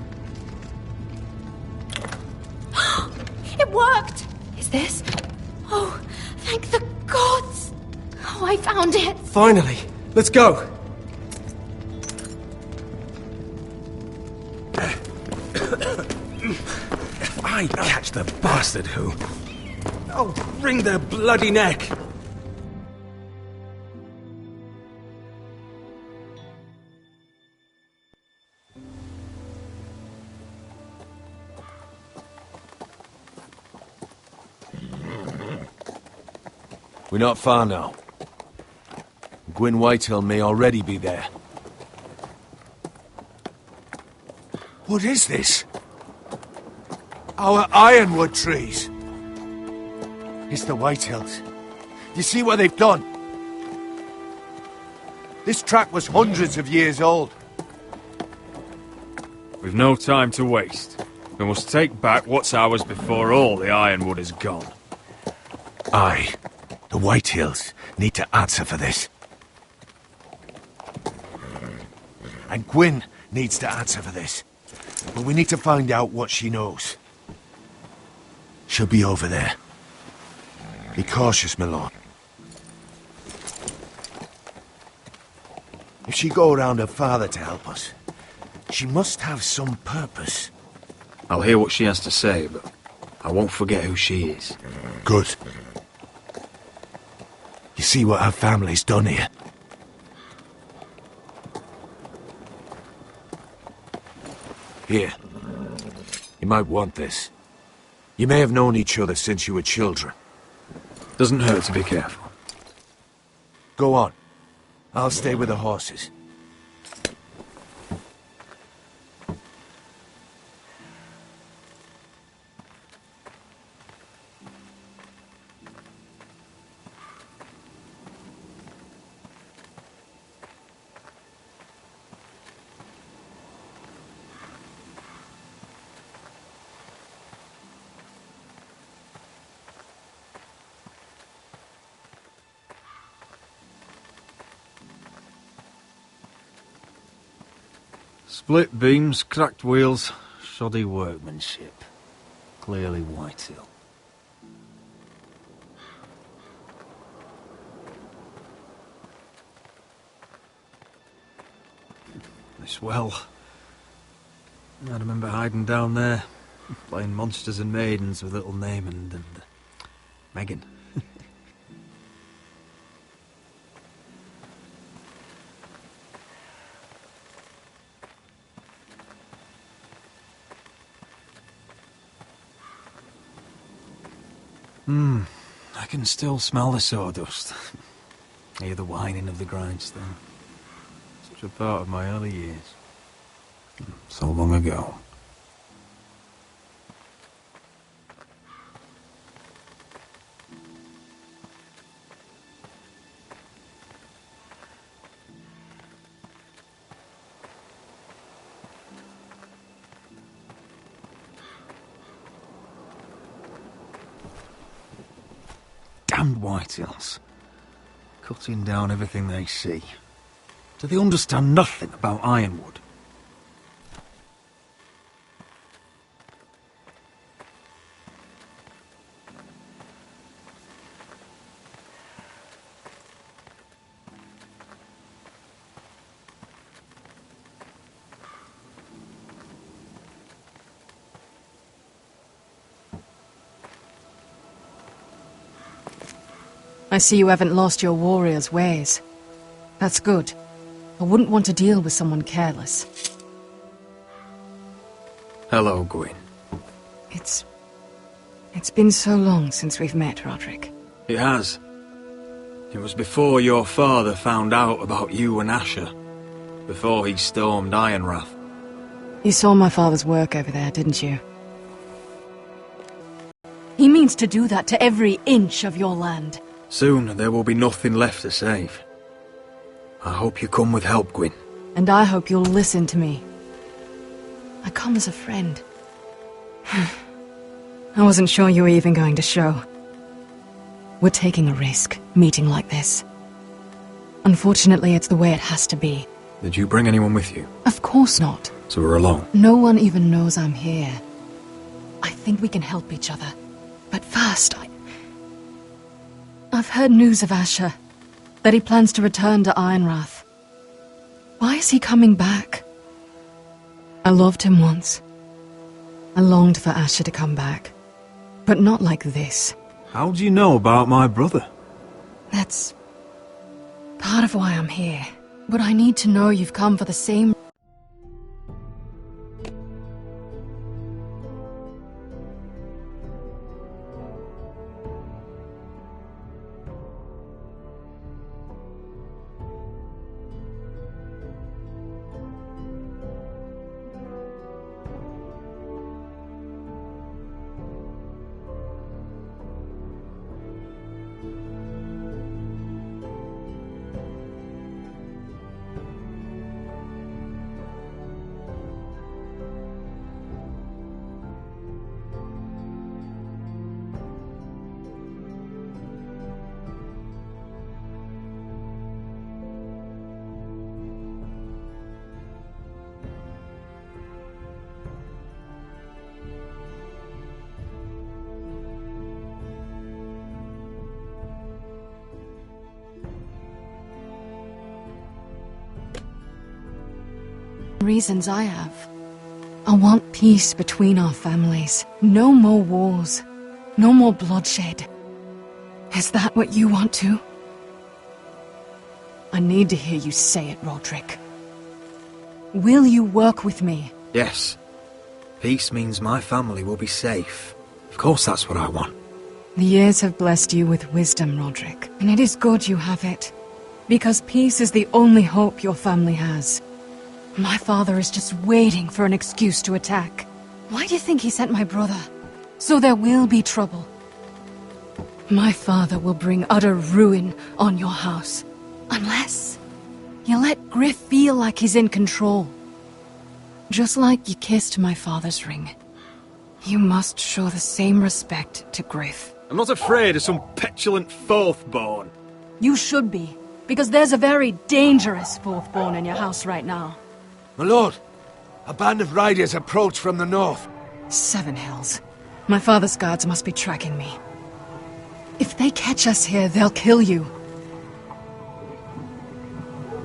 It worked. Is this? Oh, thank the gods. Oh, I found it. Finally. Let's go. If I catch the bastard who, I'll wring their bloody neck. We're not far now. Gwyn Whitehill may already be there. What is this? Our ironwood trees. It's the Whitehills. You see what they've done? This track was hundreds of years old. We've no time to waste. We must take back what's ours before all the ironwood is gone. Aye. The Whitehills need to answer for this. And Gwyn needs to answer for this. But we need to find out what she knows. She'll be over there. Be cautious, my lord. If she go around her father to help us, she must have some purpose. I'll hear what she has to say, but I won't forget who she is. Good. You see what her family's done here? Here. You might want this. You may have known each other since you were children. Doesn't hurt to be careful. Go on. I'll stay with the horses. Split beams, cracked wheels, shoddy workmanship. Clearly Whitehill. This well. I remember hiding down there, playing monsters and maidens with little Naaman and Megan. I can still smell the sawdust. Hear the whining of the grindstone. Such a part of my early years. So long ago. damned Whitehills. Cutting down everything they see. Do they understand nothing about Ironwood? I see you haven't lost your warrior's ways. That's good. I wouldn't want to deal with someone careless. Hello, Gwyn. It's been so long since we've met, Roderick. It has. It was before your father found out about you and Asher. Before he stormed Ironrath. You saw my father's work over there, didn't you? He means to do that to every inch of your land. Soon there will be nothing left to save. I hope you come with help, Gwyn. And I hope you'll listen to me. I come as a friend. I wasn't sure you were even going to show. We're taking a risk, meeting like this. Unfortunately, it's the way it has to be. Did you bring anyone with you? Of course not. So we're alone? No one even knows I'm here. I think we can help each other. But first, I've heard news of Asher. That he plans to return to Ironrath. Why is he coming back? I loved him once. I longed for Asher to come back. But not like this. How do you know about my brother? That's part of why I'm here. But I need to know you've come for the same... reasons I have. I want peace between our families. No more wars. No more bloodshed. Is that what you want too? I need to hear you say it, Roderick. Will you work with me? Yes. Peace means my family will be safe. Of course that's what I want. The years have blessed you with wisdom, Roderick. And it is good you have it. Because peace is the only hope your family has. My father is just waiting for an excuse to attack. Why do you think he sent my brother? So there will be trouble. My father will bring utter ruin on your house. Unless you let Griff feel like he's in control. Just like you kissed my father's ring. You must show the same respect to Griff. I'm not afraid of some petulant fourthborn. You should be, because there's a very dangerous fourthborn in your house right now. My lord, a band of riders approach from the north. 7 Hills. My father's guards must be tracking me. If they catch us here, they'll kill you.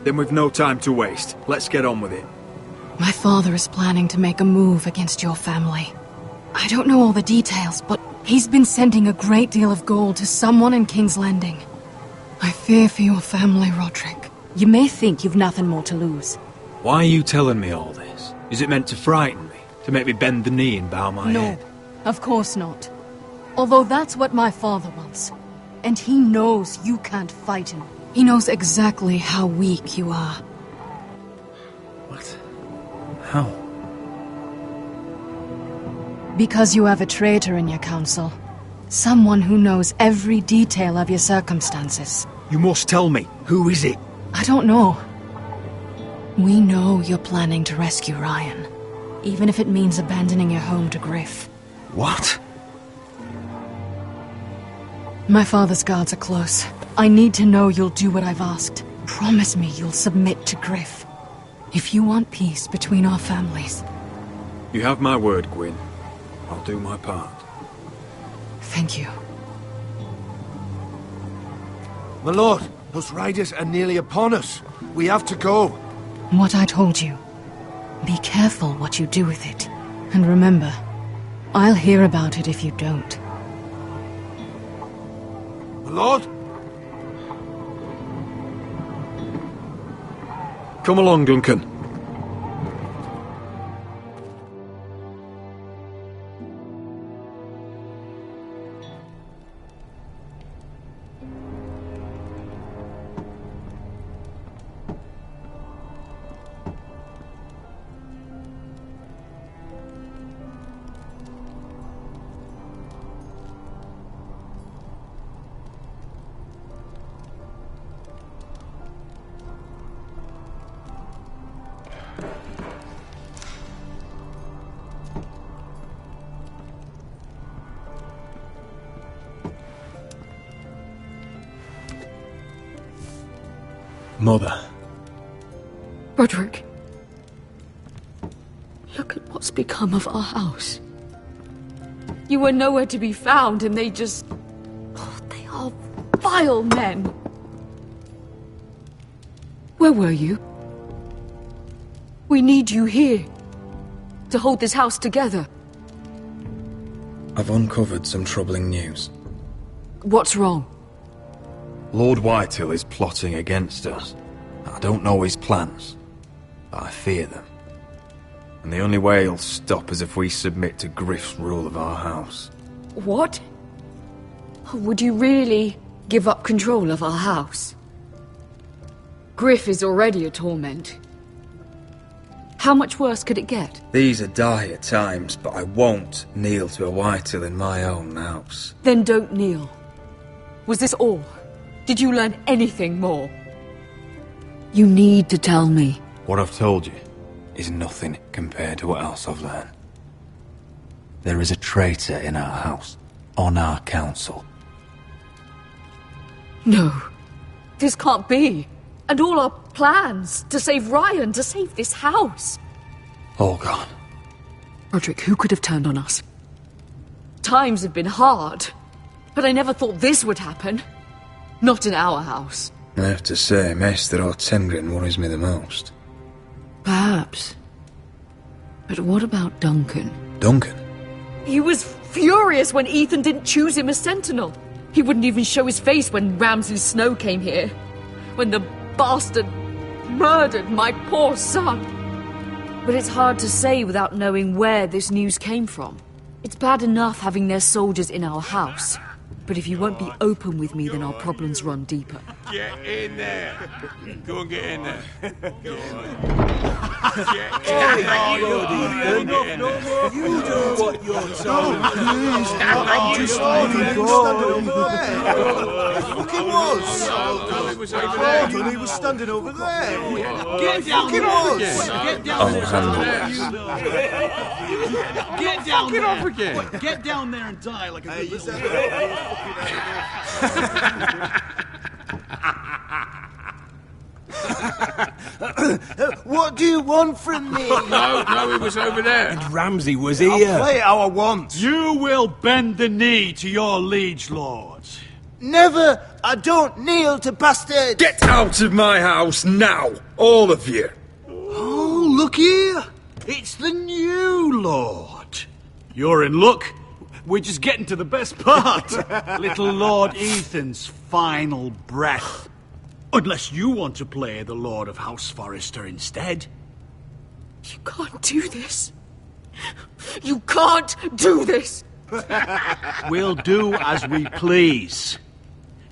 Then we've no time to waste. Let's get on with it. My father is planning to make a move against your family. I don't know all the details, but he's been sending a great deal of gold to someone in King's Landing. I fear for your family, Roderick. You may think you've nothing more to lose. Why are you telling me all this? Is it meant to frighten me? To make me bend the knee and bow my head? No, of course not. Although that's what my father wants. And he knows you can't fight him. He knows exactly how weak you are. What? How? Because you have a traitor in your council. Someone who knows every detail of your circumstances. You must tell me. Who is it? I don't know. We know you're planning to rescue Ryan. Even if it means abandoning your home to Griff. What? My father's guards are close. I need to know you'll do what I've asked. Promise me you'll submit to Griff. If you want peace between our families. You have my word, Gwyn. I'll do my part. Thank you. My lord, those riders are nearly upon us. We have to go. What I told you. Be careful what you do with it. And remember, I'll hear about it if you don't. My lord? Come along, Duncan. Mother. Roderick. Look at what's become of our house. You were nowhere to be found, and they just... Oh, they are vile men. Where were you? We need you here. To hold this house together. I've uncovered some troubling news. What's wrong? Lord Whitehill is plotting against us. I don't know his plans, but I fear them. And the only way he'll stop is if we submit to Griff's rule of our house. What? Would you really give up control of our house? Griff is already a torment. How much worse could it get? These are dire times, but I won't kneel to a Whitehill in my own house. Then don't kneel. Was this all? Did you learn anything more? You need to tell me. What I've told you is nothing compared to what else I've learned. There is a traitor in our house, on our council. No. This can't be. And all our plans to save Ryan, to save this house. All gone. Roderick, who could have turned on us? Times have been hard, but I never thought this would happen. Not in our house. I have to say, Maester Ortengrin worries me the most. Perhaps. But what about Duncan? Duncan? He was furious when Ethan didn't choose him as Sentinel. He wouldn't even show his face when Ramsay Snow came here. When the bastard murdered my poor son. But it's hard to say without knowing where this news came from. It's bad enough having their soldiers in our house. But if you won't be open with me, then our problems run deeper. Get in there. Go and get in there. Go on. You do what you're told. I'm just leaving. Stand over there. Look, he was. Gordon, he was standing over there. Get down there. Get down there. Get down Get off again. Get down there and die like a good little... What do you want from me? No, he was over there. And Ramsay was I'll here. play how I want. You will bend the knee to your liege lord. Never! I don't kneel to bastards! Get out of my house now, all of you! Oh, look here! It's the new lord. You're in luck. We're just getting to the best part. Little Lord Ethan's final breath. Unless you want to play the Lord of House Forrester instead. You can't do this. You can't do this! We'll do as we please.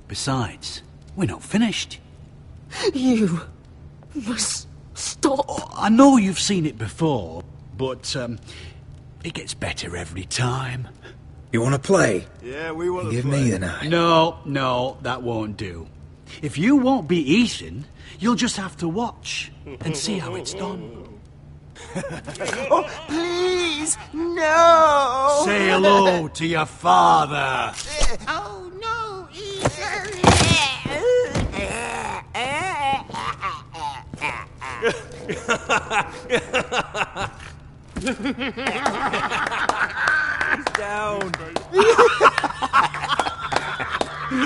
Besides, we're not finished. You must stop. Oh, I know you've seen it before, but it gets better every time. You want to play? Yeah, we want to Give play. me the knife. No, that won't do. If you won't be Ethan, you'll just have to watch and see how it's done. Oh, please, no! Say hello to your father. Oh, no, Down.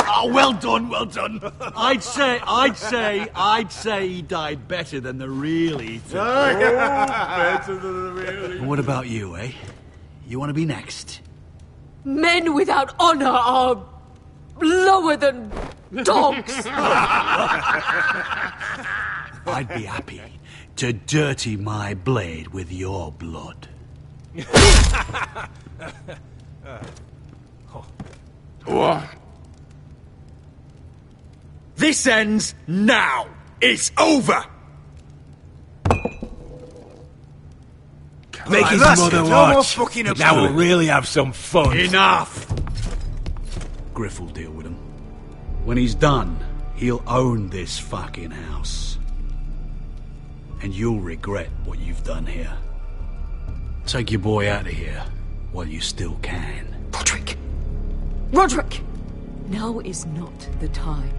Oh, well done, well done. I'd say he died better than the real Ethan. Better than the real And what about you, eh? You want to be next? Men without honor are lower than dogs. I'd be happy to dirty my blade with your blood. This ends now. It's over. Make his that's mother it. watch. No more fucking about Now we'll it. really have some fun. Enough! Griff will deal with him. When he's done, he'll own this fucking house. And you'll regret what you've done here. Take your boy out of here while you still can. Roderick! Roderick! Now is not the time.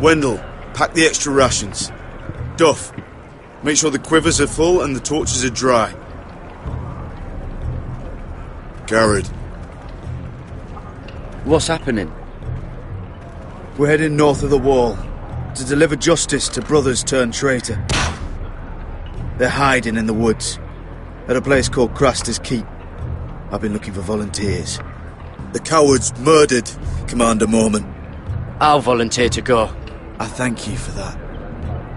Wendell, pack the extra rations. Duff, make sure the quivers are full and the torches are dry. Garrett. What's happening? We're heading north of the wall to deliver justice to brothers turned traitor. They're hiding in the woods at a place called Craster's Keep. I've been looking for volunteers. The cowards murdered Commander Mormon. I'll volunteer to go. I thank you for that.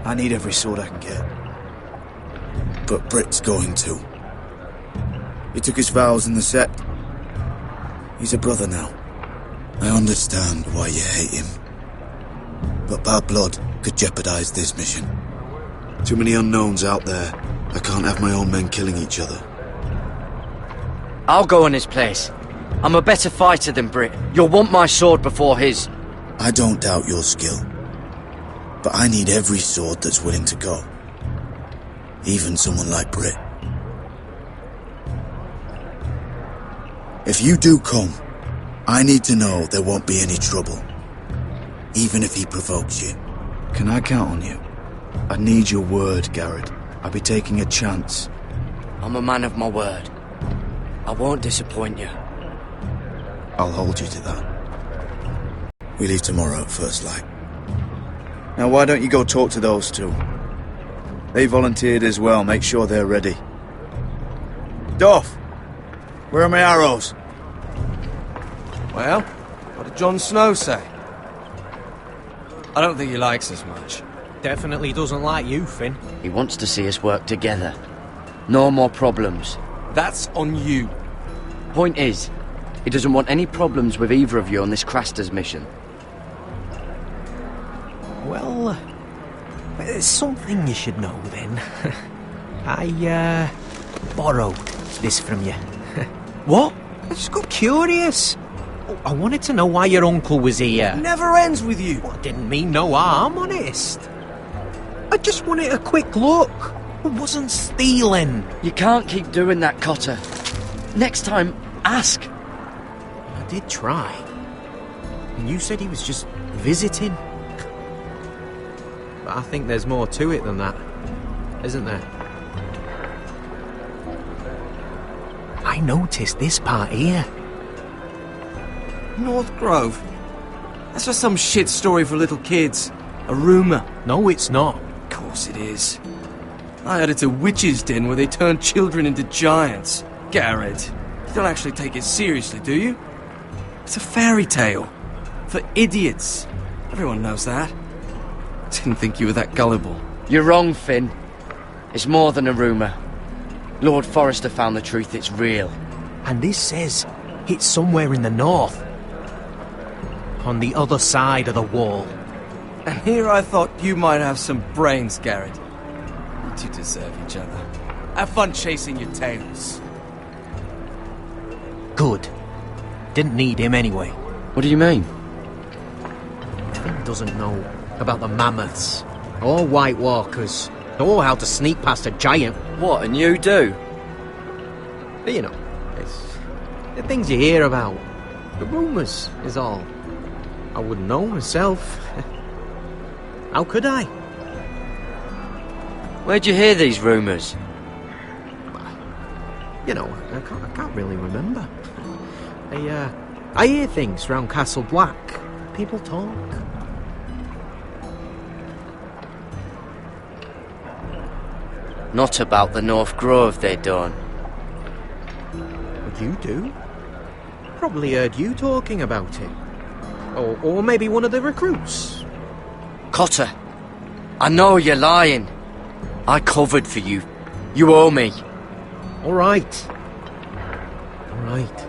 I need every sword I can get. But Britt's going too. He took his vows in the Sept. He's a brother now. I understand why you hate him. But bad blood could jeopardize this mission. Too many unknowns out there. I can't have my own men killing each other. I'll go in his place. I'm a better fighter than Britt. You'll want my sword before his. I don't doubt your skill. But I need every sword that's willing to go. Even someone like Britt. If you do come, I need to know there won't be any trouble. Even if he provokes you. Can I count on you? I need your word, Garrett. I'll be taking a chance. I'm a man of my word. I won't disappoint you. I'll hold you to that. We leave tomorrow at first light. Now why don't you go talk to those two? They volunteered as well, make sure they're ready. Duff! Where are my arrows? Well, what did Jon Snow say? I don't think he likes us much. Definitely doesn't like you, Finn. He wants to see us work together. No more problems. That's on you. Point is, he doesn't want any problems with either of you on this Craster's mission. Well, there's something you should know then. I borrowed this from you. What? I just got curious. I wanted to know why your uncle was here. Never ends with you. Well, I didn't mean no harm, honest. I just wanted a quick look. I wasn't stealing. You can't keep doing that, Cotter. Next time, ask. I did try. And you said he was just visiting. But I think there's more to it than that, isn't there? I noticed this part here. North Grove? That's just some shit story for little kids. A rumour. No, it's not. Of course it is. I heard it's a witch's den where they turn children into giants. Garrett, you don't actually take it seriously, do you? It's a fairy tale. For idiots. Everyone knows that. Didn't think you were that gullible. You're wrong, Finn. It's more than a rumour. Lord Forrester found the truth, it's real. And this says it's somewhere in the north. On the other side of the wall. And here I thought you might have some brains, Garrett. You two deserve each other. Have fun chasing your tails. Good. Didn't need him anyway. What do you mean? Finn doesn't know about the mammoths, or White Walkers, or how to sneak past a giant. What, and you do? But you know, it's the things you hear about. The rumours is all. I wouldn't know myself. How could I? Where'd you hear these rumours? You know, I can't really remember. I hear things round Castle Black. People talk. Not about the North Grove they done. But you do. Probably heard you talking about it. Or maybe one of the recruits. Cotter, I know you're lying. I covered for you. You owe me. All right. All right.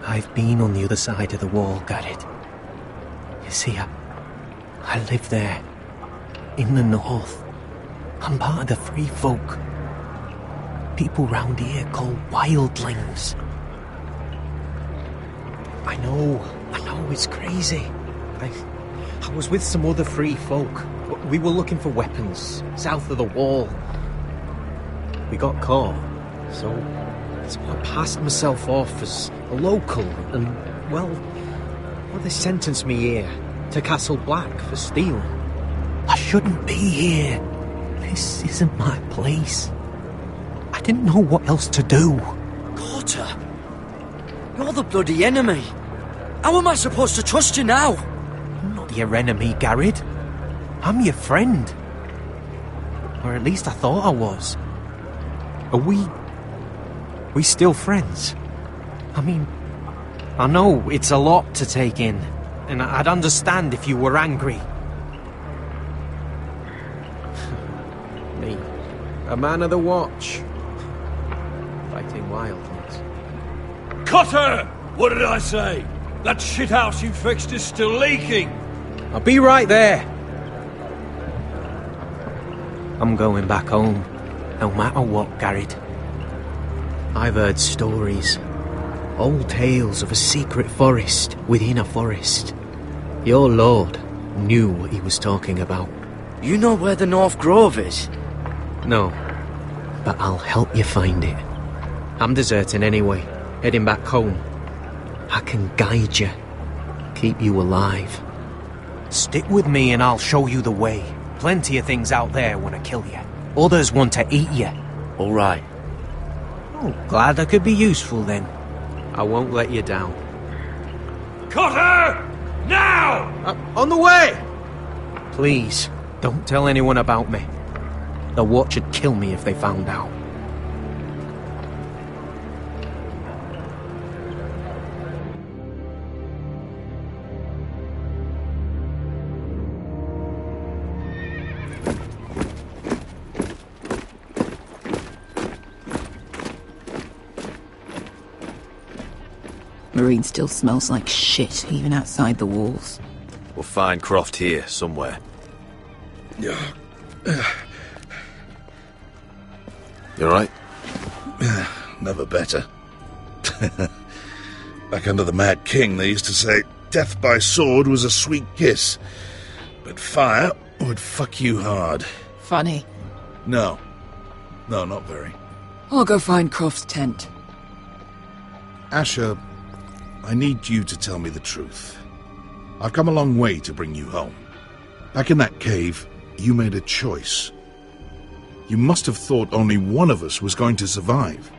I've been on the other side of the wall, Garrett. You see, I live there. In the north. I'm part of the free folk. People round here call wildlings. I know, it's crazy. I was with some other free folk. We were looking for weapons, south of the wall. We got caught, so I passed myself off as a local, and, well, they sentenced me here, to Castle Black, for stealing. I shouldn't be here. This isn't my place. I didn't know what else to do. Cotter, you're the bloody enemy. How am I supposed to trust you now? I'm not your enemy, Garrett. I'm your friend. Or at least I thought I was. Are we still friends? I mean, I know it's a lot to take in, and I'd understand if you were angry. Me, a man of the watch, fighting wildlings. Cotter! What did I say? That shithouse you fixed is still leaking. I'll be right there. I'm going back home, no matter what, Garrett. I've heard stories, old tales of a secret forest within a forest. Your lord knew what he was talking about. You know where the North Grove is? No, but I'll help you find it. I'm deserting anyway, heading back home. I can guide you, keep you alive. Stick with me and I'll show you the way. Plenty of things out there want to kill you. Others want to eat you. All right. Oh, glad I could be useful then. I won't let you down. Cotter! Now! On the way! Please, don't tell anyone about me. The watch would kill me if they found out. Marine still smells like shit, even outside the walls. We'll find Croft here, somewhere. You alright? Never better. Back under the Mad King, they used to say, death by sword was a sweet kiss, but fire would fuck you hard. Funny. No, not very. I'll go find Croft's tent. Asher, I need you to tell me the truth. I've come a long way to bring you home. Back in that cave, you made a choice. You must have thought only one of us was going to survive.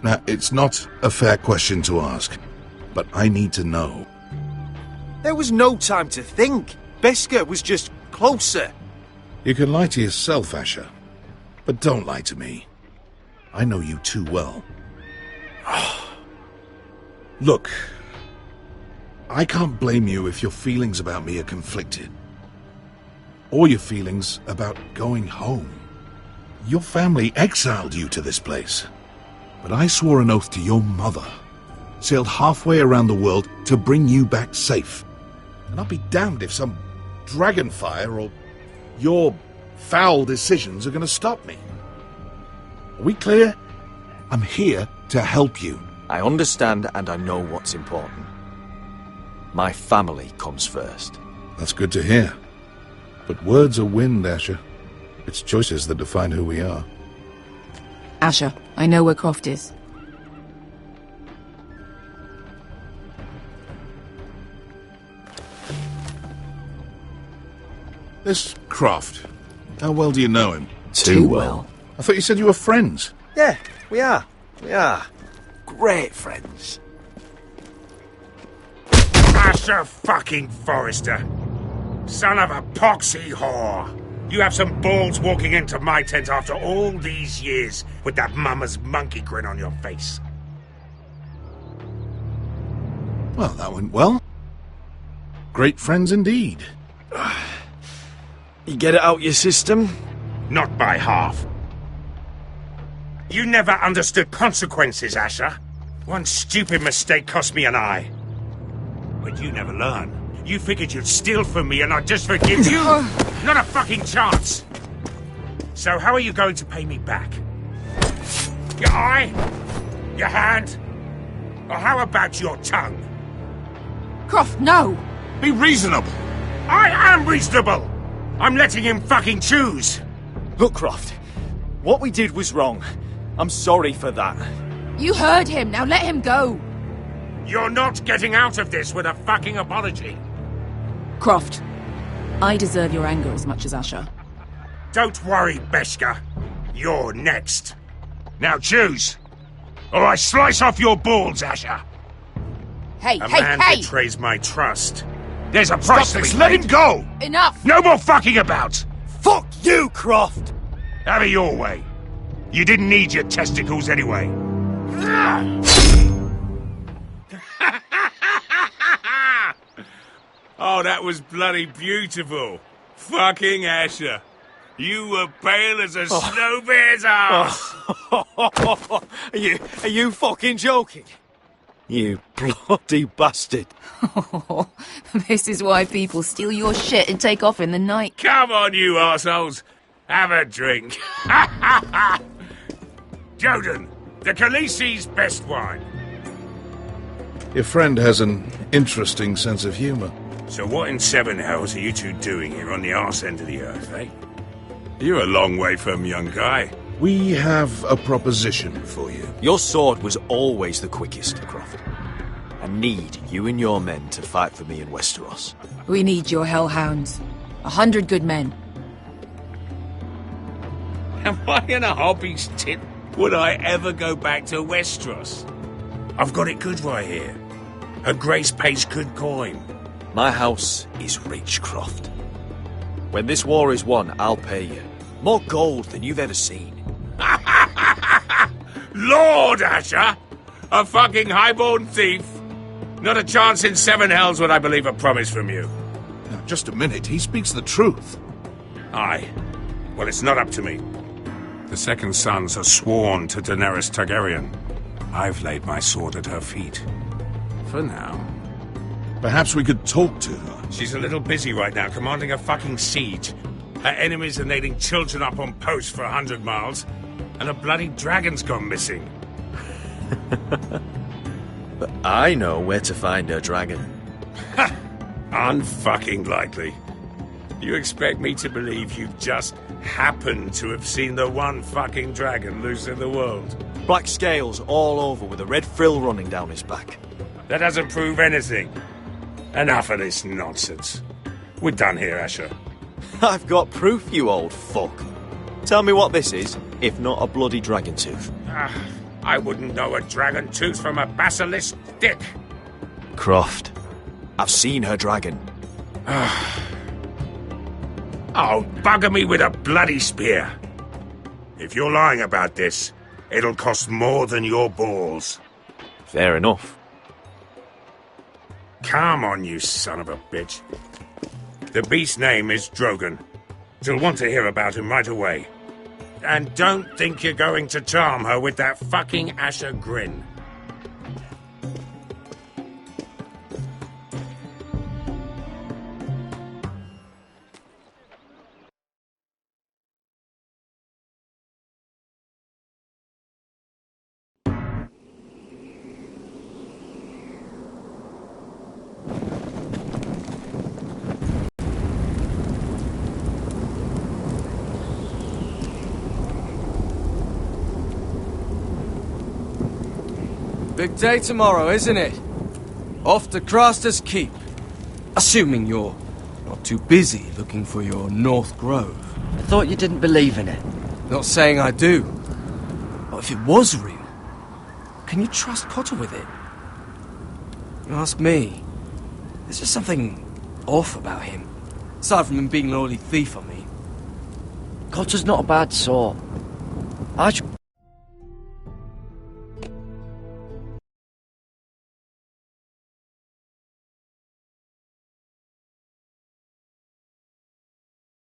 Now, it's not a fair question to ask, but I need to know. There was no time to think. Beskar was just closer. You can lie to yourself, Asher, but don't lie to me. I know you too well. Look, I can't blame you if your feelings about me are conflicted. Or your feelings about going home. Your family exiled you to this place. But I swore an oath to your mother. Sailed halfway around the world to bring you back safe. And I'll be damned if some dragonfire or your foul decisions are going to stop me. Are we clear? I'm here to help you. I understand and I know what's important. My family comes first. That's good to hear. But words are wind, Asher. It's choices that define who we are. Asher, I know where Croft is. This Croft, how well do you know him? Too well. I thought you said you were friends. Yeah, we are. We are. Great friends. Asher fucking Forrester. Son of a poxy whore. You have some balls walking into my tent after all these years with that mama's monkey grin on your face. Well, that went well. Great friends indeed. You get it out your system? Not by half. You never understood consequences, Asher. One stupid mistake cost me an eye. But you never learn. You figured you'd steal from me and I'd just forgive you? Not a fucking chance! So how are you going to pay me back? Your eye? Your hand? Or how about your tongue? Croft, no! Be reasonable! I am reasonable! I'm letting him fucking choose! Look, Croft, what we did was wrong. I'm sorry for that. You heard him, now let him go! You're not getting out of this with a fucking apology! Croft, I deserve your anger as much as Asher. Don't worry, Beskha. You're next. Now choose, or I slice off your balls, Asher. Hey, A hey, man hey! betrays my trust. There's a price to be Let him paid. go! Enough! No more fucking about! Fuck you, Croft! Have it your way. You didn't need your testicles anyway. Oh, that was bloody beautiful. Fucking Asher. You were pale as a snow bear's ass. Are you fucking joking? You bloody bastard. This is why people steal your shit and take off in the night. Come on, you arseholes. Have a drink. Joden, the Khaleesi's best wine. Your friend has an interesting sense of humour. So what in seven hells are you two doing here on the arse end of the earth, eh? You're a long way from young guy. We have a proposition for you. Your sword was always the quickest, Croft. I need you and your men to fight for me in Westeros. We need your hellhounds. 100 good men. Am I in a hobby's tit? Would I ever go back to Westeros? I've got it good right here. Her Grace pays good coin. My house is rich, Croft. When this war is won, I'll pay you. More gold than you've ever seen. Lord Asher! A fucking highborn thief! Not a chance in seven hells would I believe a promise from you. Now, just a minute, he speaks the truth. Aye. Well, it's not up to me. The second sons are sworn to Daenerys Targaryen. I've laid my sword at her feet. For now. Perhaps we could talk to her. She's a little busy right now, commanding a fucking siege. Her enemies are nailing children up on posts for 100 miles, and a bloody dragon's gone missing. But I know where to find her dragon. Ha! Unfucking likely. You expect me to believe you've just happened to have seen the one fucking dragon loose in the world? Black scales all over with a red frill running down his back. That doesn't prove anything. Enough of this nonsense. We're done here, Asher. I've got proof, you old fuck. Tell me what this is, if not a bloody dragon tooth. I wouldn't know a dragon tooth from a basilisk dick. Croft, I've seen her dragon. Oh, bugger me with a bloody spear. If you're lying about this, it'll cost more than your balls. Fair enough. Come on, you son of a bitch. The beast's name is Drogon. She'll want to hear about him right away. And don't think you're going to charm her with that fucking Asher grin. Big day tomorrow, isn't it? Off to Craster's Keep. Assuming you're not too busy looking for your North Grove. I thought you didn't believe in it. Not saying I do. But if it was real, can you trust Cotter with it? You ask me. There's just something off about him. Aside from him being an early thief, I mean. Cotter's not a bad sort. I should